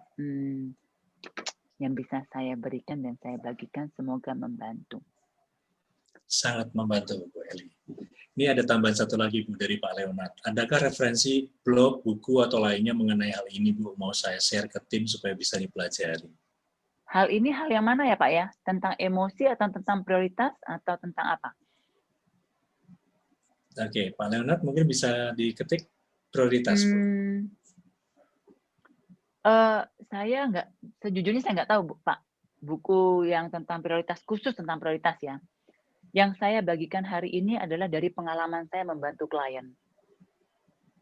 B: yang bisa saya berikan dan saya bagikan, semoga membantu.
A: Sangat membantu, Bu Eli. Ini ada tambahan satu lagi, Bu, dari Pak Leonard. Adakah referensi blog, buku, atau lainnya mengenai hal ini, Bu? Mau saya share ke tim supaya bisa dipelajari.
B: Hal ini hal yang mana ya, Pak ya? Tentang emosi atau tentang prioritas atau tentang apa?
A: Oke, Pak Leonard mungkin bisa diketik prioritas, Bu.
B: Sejujurnya saya nggak tahu, Pak. Buku yang tentang prioritas, khusus tentang prioritas ya. Yang saya bagikan hari ini adalah dari pengalaman saya membantu klien.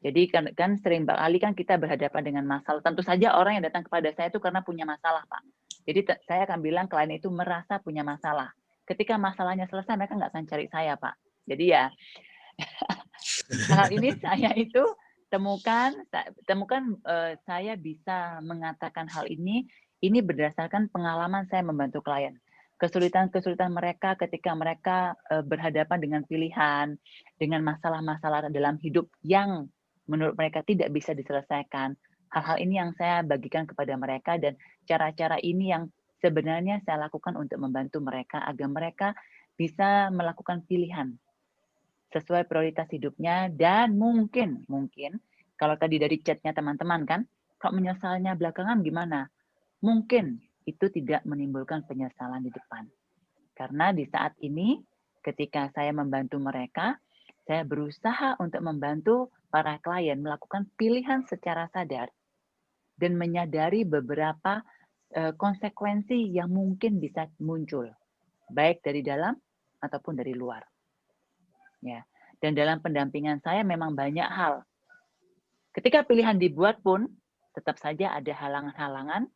B: Jadi kan sering kali kan kita berhadapan dengan masalah. Tentu saja orang yang datang kepada saya itu karena punya masalah, Pak. Jadi saya akan bilang klien itu merasa punya masalah. Ketika masalahnya selesai, mereka nggak akan cari saya, Pak. Jadi ya, hal ini saya itu temukan saya bisa mengatakan hal ini berdasarkan pengalaman saya membantu klien. Kesulitan-kesulitan mereka ketika mereka berhadapan dengan pilihan, dengan masalah-masalah dalam hidup yang menurut mereka tidak bisa diselesaikan. Hal-hal ini yang saya bagikan kepada mereka, dan cara-cara ini yang sebenarnya saya lakukan untuk membantu mereka agar mereka bisa melakukan pilihan sesuai prioritas hidupnya. Dan mungkin kalau tadi dari chatnya teman-teman kan, kalau menyesalnya belakangan gimana? Mungkin itu tidak menimbulkan penyesalan di depan. Karena di saat ini, ketika saya membantu mereka, saya berusaha untuk membantu para klien melakukan pilihan secara sadar dan menyadari beberapa konsekuensi yang mungkin bisa muncul, baik dari dalam ataupun dari luar. Ya. Dan dalam pendampingan saya memang banyak hal. Ketika pilihan dibuat pun, tetap saja ada halangan-halangan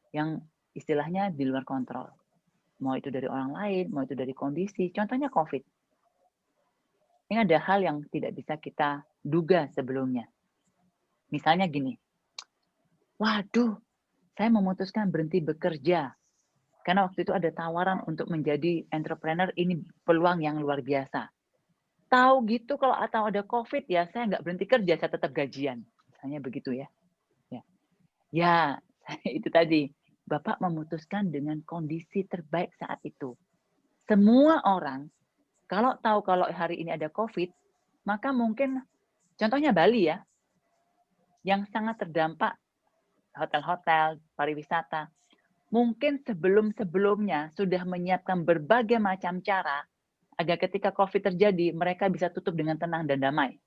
B: yang istilahnya di luar kontrol. Mau itu dari orang lain, mau itu dari kondisi. Contohnya COVID. Ini ada hal yang tidak bisa kita duga sebelumnya. Misalnya gini, waduh, saya memutuskan berhenti bekerja. Karena waktu itu ada tawaran untuk menjadi entrepreneur, ini peluang yang luar biasa. Tahu gitu kalau atau ada COVID ya, saya nggak berhenti kerja, saya tetap gajian. Misalnya begitu ya. Ya, itu tadi. Bapak memutuskan dengan kondisi terbaik saat itu. Semua orang, kalau tahu kalau hari ini ada COVID, maka mungkin, contohnya Bali ya, yang sangat terdampak, hotel-hotel, pariwisata, mungkin sebelum-sebelumnya sudah menyiapkan berbagai macam cara agar ketika COVID terjadi, mereka bisa tutup dengan tenang dan damai.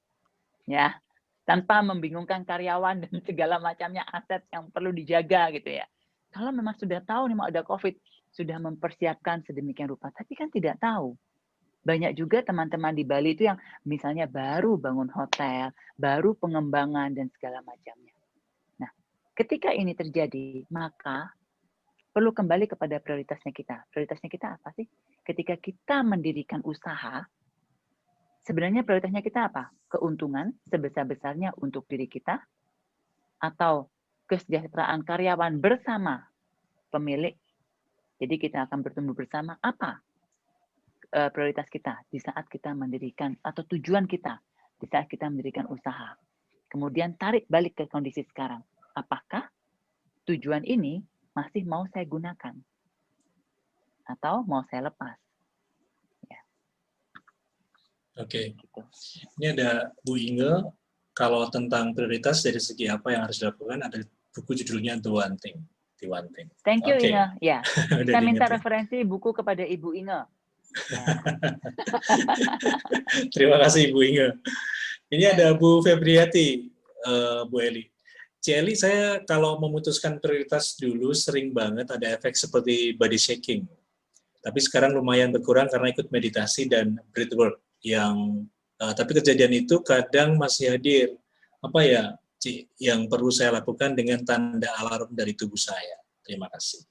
B: Ya, tanpa membingungkan karyawan dan segala macamnya aset yang perlu dijaga gitu ya. Kalau memang sudah tahu nih mau ada COVID, sudah mempersiapkan sedemikian rupa, tapi kan tidak tahu. Banyak juga teman-teman di Bali itu yang misalnya baru bangun hotel, baru pengembangan dan segala macamnya. Nah, ketika ini terjadi, maka perlu kembali kepada prioritasnya kita. Prioritasnya kita apa sih? Ketika kita mendirikan usaha, sebenarnya prioritasnya kita apa? Keuntungan sebesar-besarnya untuk diri kita, atau kesejahteraan karyawan bersama pemilik. Jadi kita akan bertumbuh bersama. Apa prioritas kita di saat kita mendirikan, atau tujuan kita di saat kita mendirikan usaha? Kemudian tarik balik ke kondisi sekarang. Apakah tujuan ini masih mau saya gunakan? Atau mau saya lepas? Ya.
A: Oke.
B: Gitu.
A: Ini ada Bu Inge. Kalau tentang prioritas dari segi apa yang harus dilakukan, ada buku judulnya The One Thing. The One Thing.
B: Thank you,
A: Oke.
B: Inge. Ya.
A: Udah
B: Saya minta
A: diingetin.
B: referensi buku kepada Ibu Inge. Ya.
A: Terima kasih Bu Inge. Ini ada Bu Febriati, Bu Eli. Celi, saya kalau memutuskan prioritas dulu sering banget ada efek seperti body shaking. Tapi sekarang lumayan berkurang karena ikut meditasi dan breathwork yang tapi kejadian itu kadang masih hadir. Apa ya, Ci, yang perlu saya lakukan dengan tanda alarm dari tubuh saya? Terima kasih.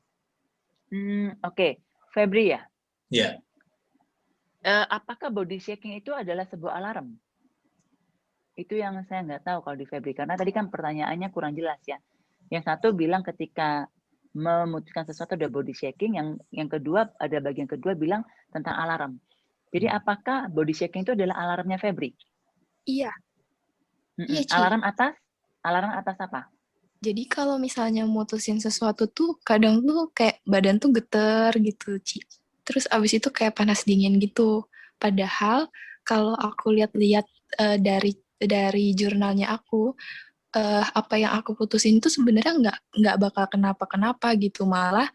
B: Oke. Febri ya?
A: Ya.
B: Apakah body shaking itu adalah sebuah alarm? Itu yang saya nggak tahu kalau di Febri, karena tadi kan pertanyaannya kurang jelas ya. Yang satu bilang ketika memutuskan sesuatu ada body shaking, yang kedua ada bagian kedua bilang tentang alarm. Jadi apakah body shaking itu adalah alarmnya Febri?
E: Iya. Iya, Ci.
B: Alarm atas apa?
E: Jadi kalau misalnya mutusin sesuatu tuh kadang tuh kayak badan tuh geter gitu, Ci. Terus abis itu kayak panas dingin gitu. Padahal kalau aku lihat-lihat dari jurnalnya aku, apa yang aku putusin itu sebenarnya nggak bakal kenapa-kenapa gitu, malah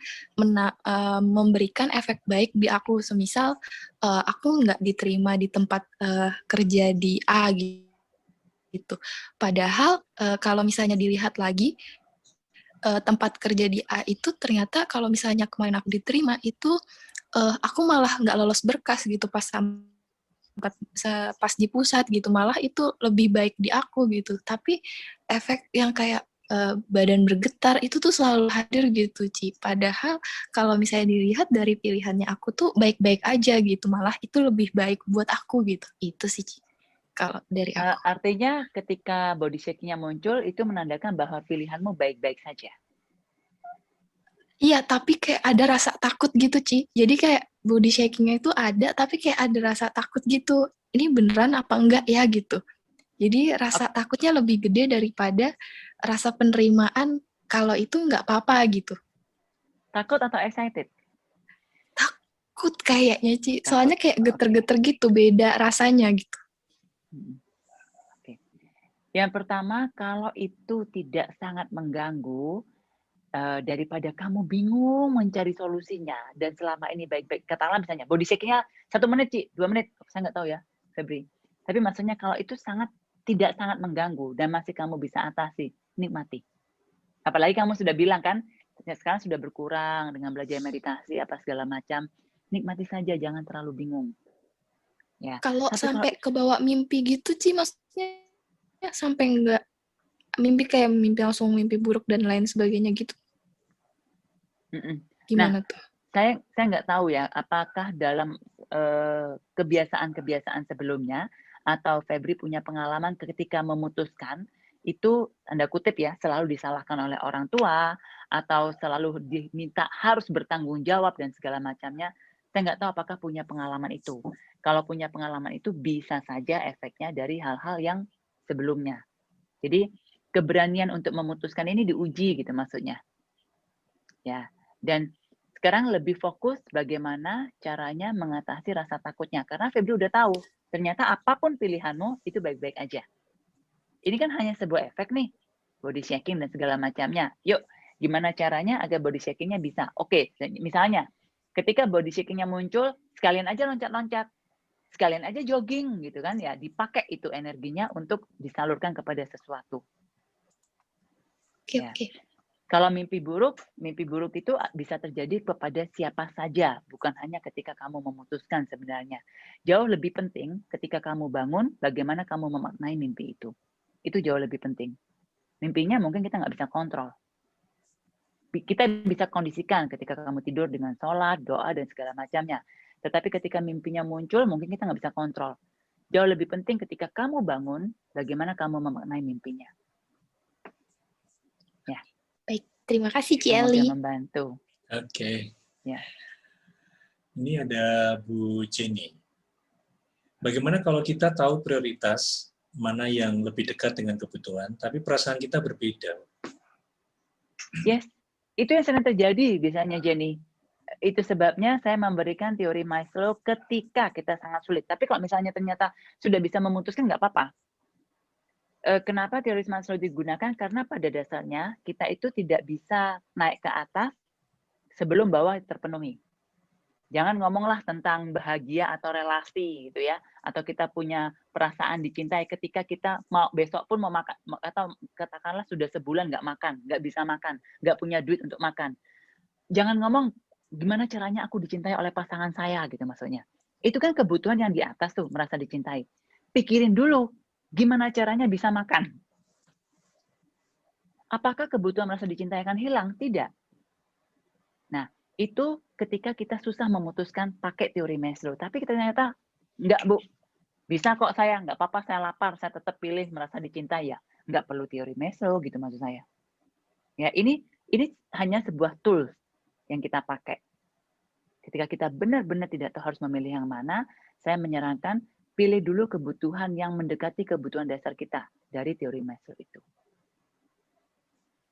E: memberikan efek baik di aku. Semisal aku nggak diterima di tempat kerja di A gitu. Padahal kalau misalnya dilihat lagi, tempat kerja di A itu ternyata kalau misalnya kemarin aku diterima itu aku malah nggak lolos berkas gitu pas di pusat gitu, malah itu lebih baik di aku gitu. Tapi efek yang kayak badan bergetar itu tuh selalu hadir gitu, Ci. Padahal kalau misalnya dilihat dari pilihannya aku tuh baik-baik aja gitu, malah itu lebih baik buat aku gitu. Itu sih, Ci. Kalau dari aku.
B: Artinya ketika body shaking-nya muncul itu menandakan bahwa pilihanmu baik-baik saja.
E: Iya, tapi kayak ada rasa takut gitu, Ci. Jadi kayak body shaking-nya itu ada, tapi kayak ada rasa takut gitu. Ini beneran apa enggak ya gitu. Jadi rasa takutnya lebih gede daripada rasa penerimaan kalau itu enggak apa-apa gitu.
B: Takut atau excited?
E: Takut kayaknya, Ci. Soalnya kayak geter-geter gitu, beda rasanya gitu.
B: Oke. Yang pertama, kalau itu tidak sangat mengganggu, daripada kamu bingung mencari solusinya dan selama ini baik-baik, katakanlah misalnya body shaking-nya 1 menit, Ci, 2 menit, saya nggak tahu ya, Febri. Tapi maksudnya kalau itu tidak sangat mengganggu dan masih kamu bisa atasi, nikmati. Apalagi kamu sudah bilang kan, sekarang sudah berkurang dengan belajar meditasi apa segala macam, nikmati saja, jangan terlalu bingung. Ya.
E: Kalau sampai kebawa mimpi gitu, Ci, maksudnya sampai nggak mimpi kayak langsung mimpi buruk dan lain sebagainya gitu. Gimana tuh?
B: Saya nggak tahu ya, apakah dalam kebiasaan-kebiasaan sebelumnya atau Febri punya pengalaman ketika memutuskan itu tanda kutip ya selalu disalahkan oleh orang tua atau selalu diminta harus bertanggung jawab dan segala macamnya. Saya nggak tahu apakah punya pengalaman itu. Kalau punya pengalaman itu bisa saja efeknya dari hal-hal yang sebelumnya. Jadi keberanian untuk memutuskan ini diuji gitu maksudnya. Ya. Dan sekarang lebih fokus bagaimana caranya mengatasi rasa takutnya. Karena Febri udah tahu, ternyata apapun pilihanmu itu baik-baik aja. Ini kan hanya sebuah efek nih, body shaking dan segala macamnya. Yuk, gimana caranya agar body shaking-nya bisa? Oke, misalnya ketika body shaking-nya muncul, sekalian aja loncat-loncat. Sekalian aja jogging gitu kan ya, dipakai itu energinya untuk disalurkan kepada sesuatu.
E: Oke.
B: Kalau mimpi buruk itu bisa terjadi kepada siapa saja, bukan hanya ketika kamu memutuskan sebenarnya. Jauh lebih penting ketika kamu bangun, bagaimana kamu memaknai mimpi itu. Itu jauh lebih penting. Mimpinya mungkin kita nggak bisa kontrol. kita bisa kondisikan ketika kamu tidur dengan sholat, doa, dan segala macamnya. Tetapi ketika mimpinya muncul, mungkin kita nggak bisa kontrol. Jauh lebih penting ketika kamu bangun, bagaimana kamu memaknai mimpinya. Ya.
E: Baik, terima kasih Ci
B: Semoga
E: Eli.
B: membantu.
A: Oke.
B: Ya.
A: Ini ada Bu Jenny. Bagaimana kalau kita tahu prioritas mana yang lebih dekat dengan kebutuhan, tapi perasaan kita berbeda?
B: Yes, itu yang sering terjadi biasanya, Jenny. Itu sebabnya saya memberikan teori Maslow ketika kita sangat sulit. Tapi kalau misalnya ternyata sudah bisa memutuskan, nggak apa-apa. Kenapa teori Maslow digunakan? Karena pada dasarnya kita itu tidak bisa naik ke atas sebelum bawah terpenuhi. Jangan ngomonglah tentang bahagia atau relasi gitu ya, atau kita punya perasaan dicintai ketika kita mau besok pun mau makan, atau katakanlah sudah sebulan nggak makan, nggak bisa makan, nggak punya duit untuk makan. Jangan ngomong gimana caranya aku dicintai oleh pasangan saya gitu maksudnya. Itu kan kebutuhan yang di atas tuh, merasa dicintai. Pikirin dulu gimana caranya bisa makan. Apakah kebutuhan merasa dicintai akan hilang? Tidak. Nah, itu ketika kita susah memutuskan pakai teori Maslow. Tapi ternyata, enggak Bu, bisa kok saya, enggak apa-apa saya lapar, saya tetap pilih merasa dicintai ya. Enggak perlu teori Maslow gitu maksud saya. Ya, ini hanya sebuah tools yang kita pakai. Ketika kita benar-benar tidak tahu harus memilih yang mana, saya menyarankan pilih dulu kebutuhan yang mendekati kebutuhan dasar kita dari teori Maslow itu.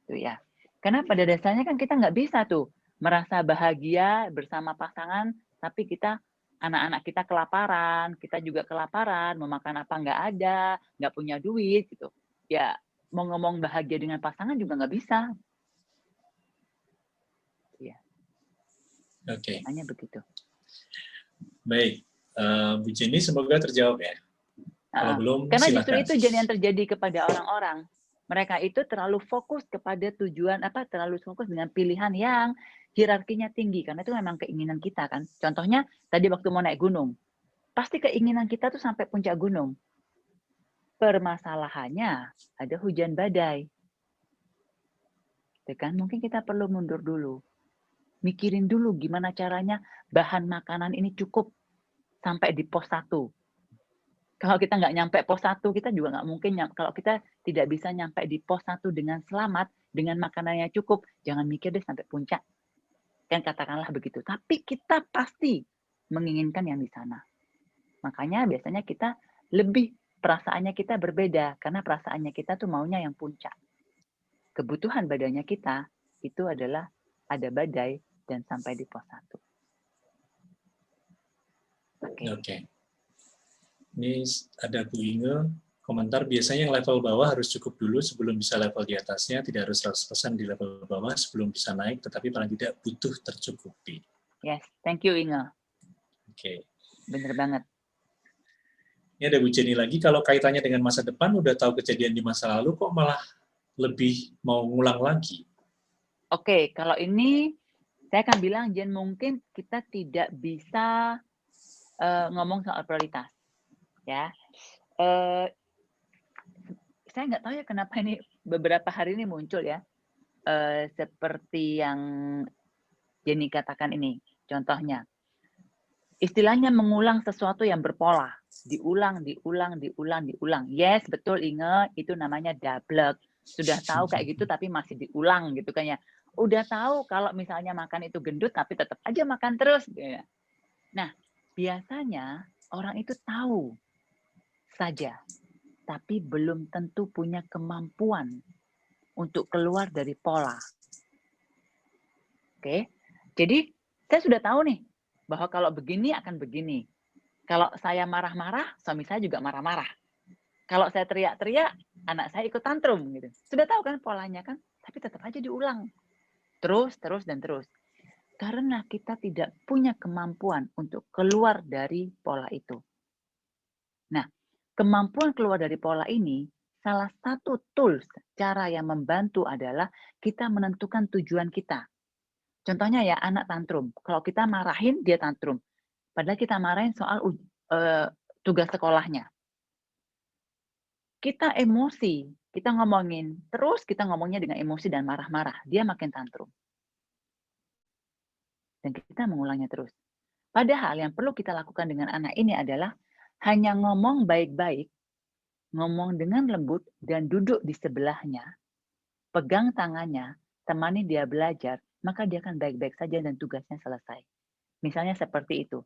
B: Itu ya. Karena pada dasarnya kan kita nggak bisa tuh merasa bahagia bersama pasangan, tapi kita anak-anak kita kelaparan, kita juga kelaparan, mau makan apa nggak ada, nggak punya duit gitu. Ya mau ngomong bahagia dengan pasangan juga nggak bisa. Ya.
A: Oke.
B: Hanya begitu.
A: Baik, Bu Jenny semoga terjawab ya. Kalau belum,
B: karena
A: silakan.
B: justru itu jadi yang terjadi kepada orang-orang. Mereka itu terlalu fokus kepada tujuan terlalu fokus dengan pilihan yang hierarkinya tinggi, karena itu memang keinginan kita kan. Contohnya tadi waktu mau naik gunung, pasti keinginan kita tuh sampai puncak gunung. Permasalahannya ada hujan badai. Itu kan mungkin kita perlu mundur dulu. Mikirin dulu gimana caranya bahan makanan ini cukup sampai di pos 1. Kalau kita nggak nyampe pos 1, kita juga nggak mungkin, kalau kita tidak bisa nyampe di pos 1 dengan selamat, dengan makanannya cukup, jangan mikir deh sampai puncak. Kan katakanlah begitu. Tapi kita pasti menginginkan yang di sana. Makanya biasanya kita perasaannya kita berbeda, karena perasaannya kita tuh maunya yang puncak. Kebutuhan badannya kita itu adalah ada badai dan sampai di pos 1.
A: Oke. Ini ada Bu Inge, komentar biasanya yang level bawah harus cukup dulu sebelum bisa level di atasnya, tidak harus 100% di level bawah sebelum bisa naik, tetapi paling tidak butuh tercukupi.
B: Yes, thank you Inge.
A: Oke.
B: Bener banget.
A: Ini ada Bu Jenny lagi, kalau kaitannya dengan masa depan, udah tahu kejadian di masa lalu, kok malah lebih mau ngulang lagi?
B: Oke, kalau ini saya akan bilang, Jen, mungkin kita tidak bisa ngomong soal prioritas. Ya, saya nggak tahu ya kenapa ini beberapa hari ini muncul ya, seperti yang Jenny katakan ini. Contohnya, istilahnya mengulang sesuatu yang berpola, diulang. Yes, betul Inge, itu namanya dablek. Sudah tahu kayak gitu tapi masih diulang gitu kan ya. Udah tahu kalau misalnya makan itu gendut tapi tetap aja makan terus. Nah, biasanya orang itu tahu saja, tapi belum tentu punya kemampuan untuk keluar dari pola. Oke, jadi saya sudah tahu nih bahwa kalau begini akan begini. Kalau saya marah-marah, suami saya juga marah-marah. Kalau saya teriak-teriak, anak saya ikut tantrum gitu. Sudah tahu kan polanya kan, tapi tetap aja diulang. Terus. Karena kita tidak punya kemampuan untuk keluar dari pola itu. Nah, kemampuan keluar dari pola ini, salah satu tools, cara yang membantu adalah kita menentukan tujuan kita. Contohnya ya, anak tantrum. Kalau kita marahin, dia tantrum. Padahal kita marahin soal tugas sekolahnya. Kita emosi, kita ngomongin, terus kita ngomongnya dengan emosi dan marah-marah. Dia makin tantrum. dan kita mengulangnya terus. Padahal yang perlu kita lakukan dengan anak ini adalah hanya ngomong baik-baik, ngomong dengan lembut, dan duduk di sebelahnya, pegang tangannya, temani dia belajar, maka dia akan baik-baik saja dan tugasnya selesai. Misalnya seperti itu.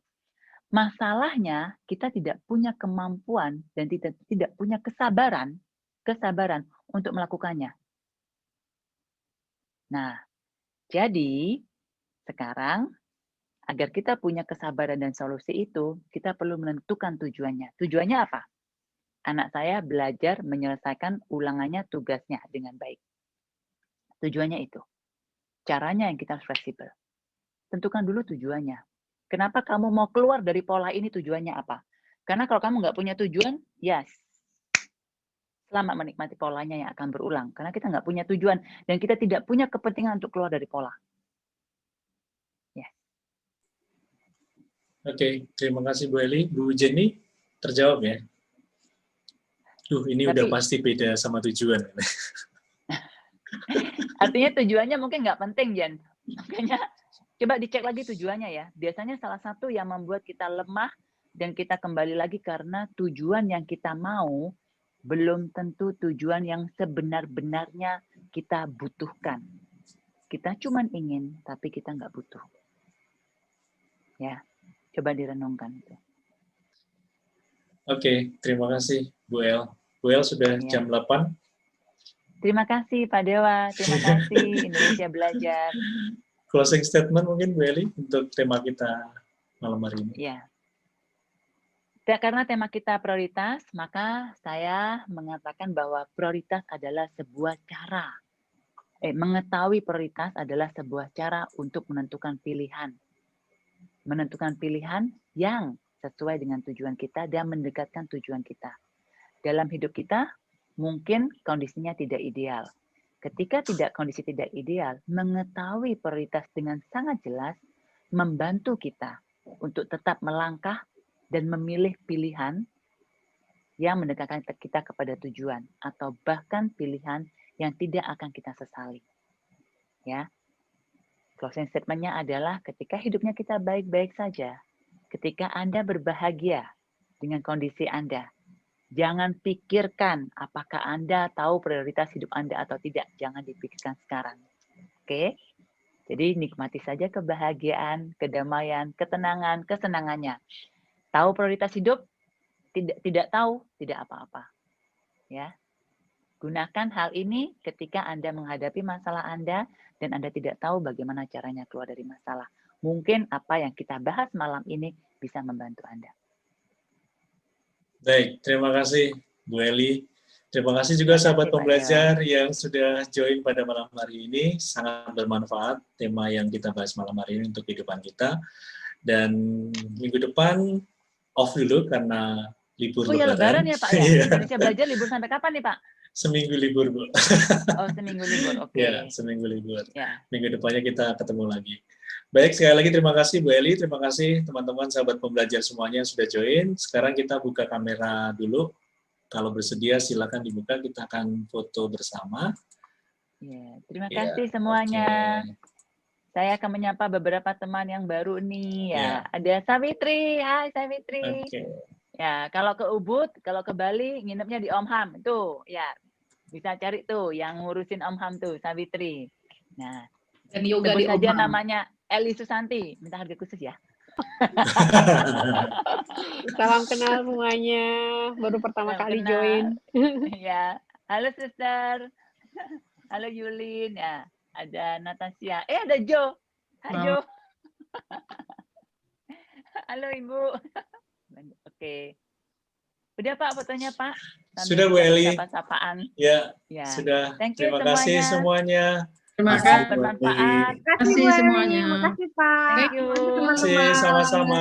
B: Masalahnya kita tidak punya kemampuan dan tidak punya kesabaran untuk melakukannya. Nah, jadi sekarang agar kita punya kesabaran dan solusi itu, kita perlu menentukan tujuannya. Tujuannya apa? Anak saya belajar menyelesaikan ulangannya tugasnya dengan baik. Tujuannya itu. Caranya yang kita harus fleksibel. Tentukan dulu tujuannya. Kenapa kamu mau keluar dari pola ini, tujuannya apa? Karena kalau kamu nggak punya tujuan, yes, selamat menikmati polanya yang akan berulang. Karena kita nggak punya tujuan dan kita tidak punya kepentingan untuk keluar dari pola. Yes.
A: Oke, terima kasih Bu Eli. Bu Jenny, terjawab ya? Ini udah pasti beda sama tujuan.
B: Artinya tujuannya mungkin nggak penting, Jen. Makanya coba dicek lagi tujuannya ya. Biasanya salah satu yang membuat kita lemah dan kita kembali lagi karena tujuan yang kita mau belum tentu tujuan yang sebenar-benarnya kita butuhkan. Kita cuma ingin, tapi kita nggak butuh. Ya, coba direnungkan itu.
A: Oke, terima kasih Bu El. Bu El sudah jam 8.
B: Terima kasih Pak Dewa, terima kasih Indonesia Belajar.
A: Closing statement mungkin Bu Eli untuk tema kita malam hari ini.
B: Ya. Karena tema kita prioritas, maka saya mengatakan bahwa prioritas adalah sebuah cara. Mengetahui prioritas adalah sebuah cara untuk menentukan pilihan. Menentukan pilihan yang sesuai dengan tujuan kita dan mendekatkan tujuan kita. Dalam hidup kita, mungkin kondisinya tidak ideal. Ketika kondisi tidak ideal, mengetahui prioritas dengan sangat jelas membantu kita untuk tetap melangkah dan memilih pilihan yang mendekatkan kita kepada tujuan atau bahkan pilihan yang tidak akan kita sesali. Ya. Closing statement-nya adalah ketika hidupnya kita baik-baik saja, ketika Anda berbahagia dengan kondisi Anda, jangan pikirkan apakah Anda tahu prioritas hidup Anda atau tidak. Jangan dipikirkan sekarang. Oke? Jadi nikmati saja kebahagiaan, kedamaian, ketenangan, kesenangannya. Tahu prioritas hidup? Tidak tahu, tidak apa-apa. Ya. Gunakan hal ini ketika Anda menghadapi masalah Anda dan Anda tidak tahu bagaimana caranya keluar dari masalah. Mungkin apa yang kita bahas malam ini bisa membantu Anda.
A: Baik, terima kasih Bu Eli. Terima kasih juga sahabat pembelajar yang sudah join pada malam hari ini. Sangat bermanfaat tema yang kita bahas malam hari ini untuk kehidupan kita. Dan minggu depan off dulu karena libur
B: Lebaran. Lebaran ya Pak ya? Indonesia Belajar libur sampai kapan nih Pak?
A: Seminggu libur Bu.
B: Oh seminggu libur, oke.
A: Ya, seminggu libur.
B: Ya.
A: Minggu depannya kita ketemu lagi. Baik, sekali lagi terima kasih Bu Eli, terima kasih teman-teman sahabat pembelajar semuanya yang sudah join. Sekarang kita buka kamera dulu. Kalau bersedia silakan dibuka, kita akan foto bersama.
B: Ya, terima kasih semuanya. Okay. Saya akan menyapa beberapa teman yang baru nih ya. Ada Savitri, hai Savitri.
A: Okay.
B: Ya, kalau ke Ubud, kalau ke Bali nginepnya di Om Ham tuh, ya. Bisa cari tuh yang ngurusin Om Ham tuh, Savitri. Nah,
C: dan yoga
B: sebut
C: di
B: saja
C: Om Ham.
B: namanya Eli Susanti, minta harga khusus ya.
F: Salam kenal semuanya, baru pertama kali join.
B: Ya, halo Sister, halo Yulin, ya, ada Natasha, ada Jo, hai Jo. Halo Ibu. Oke. Udah Pak fotonya Pak? Sambil
A: sudah Bu Eli.
B: Sapa-sapaan.
A: Ya, sudah. Terima kasih semuanya.
C: Terima kasih.
B: Bermanfaat.
D: Terima kasih semuanya. Terima kasih Pak.
C: Thank you.
A: Terima kasih sama-sama.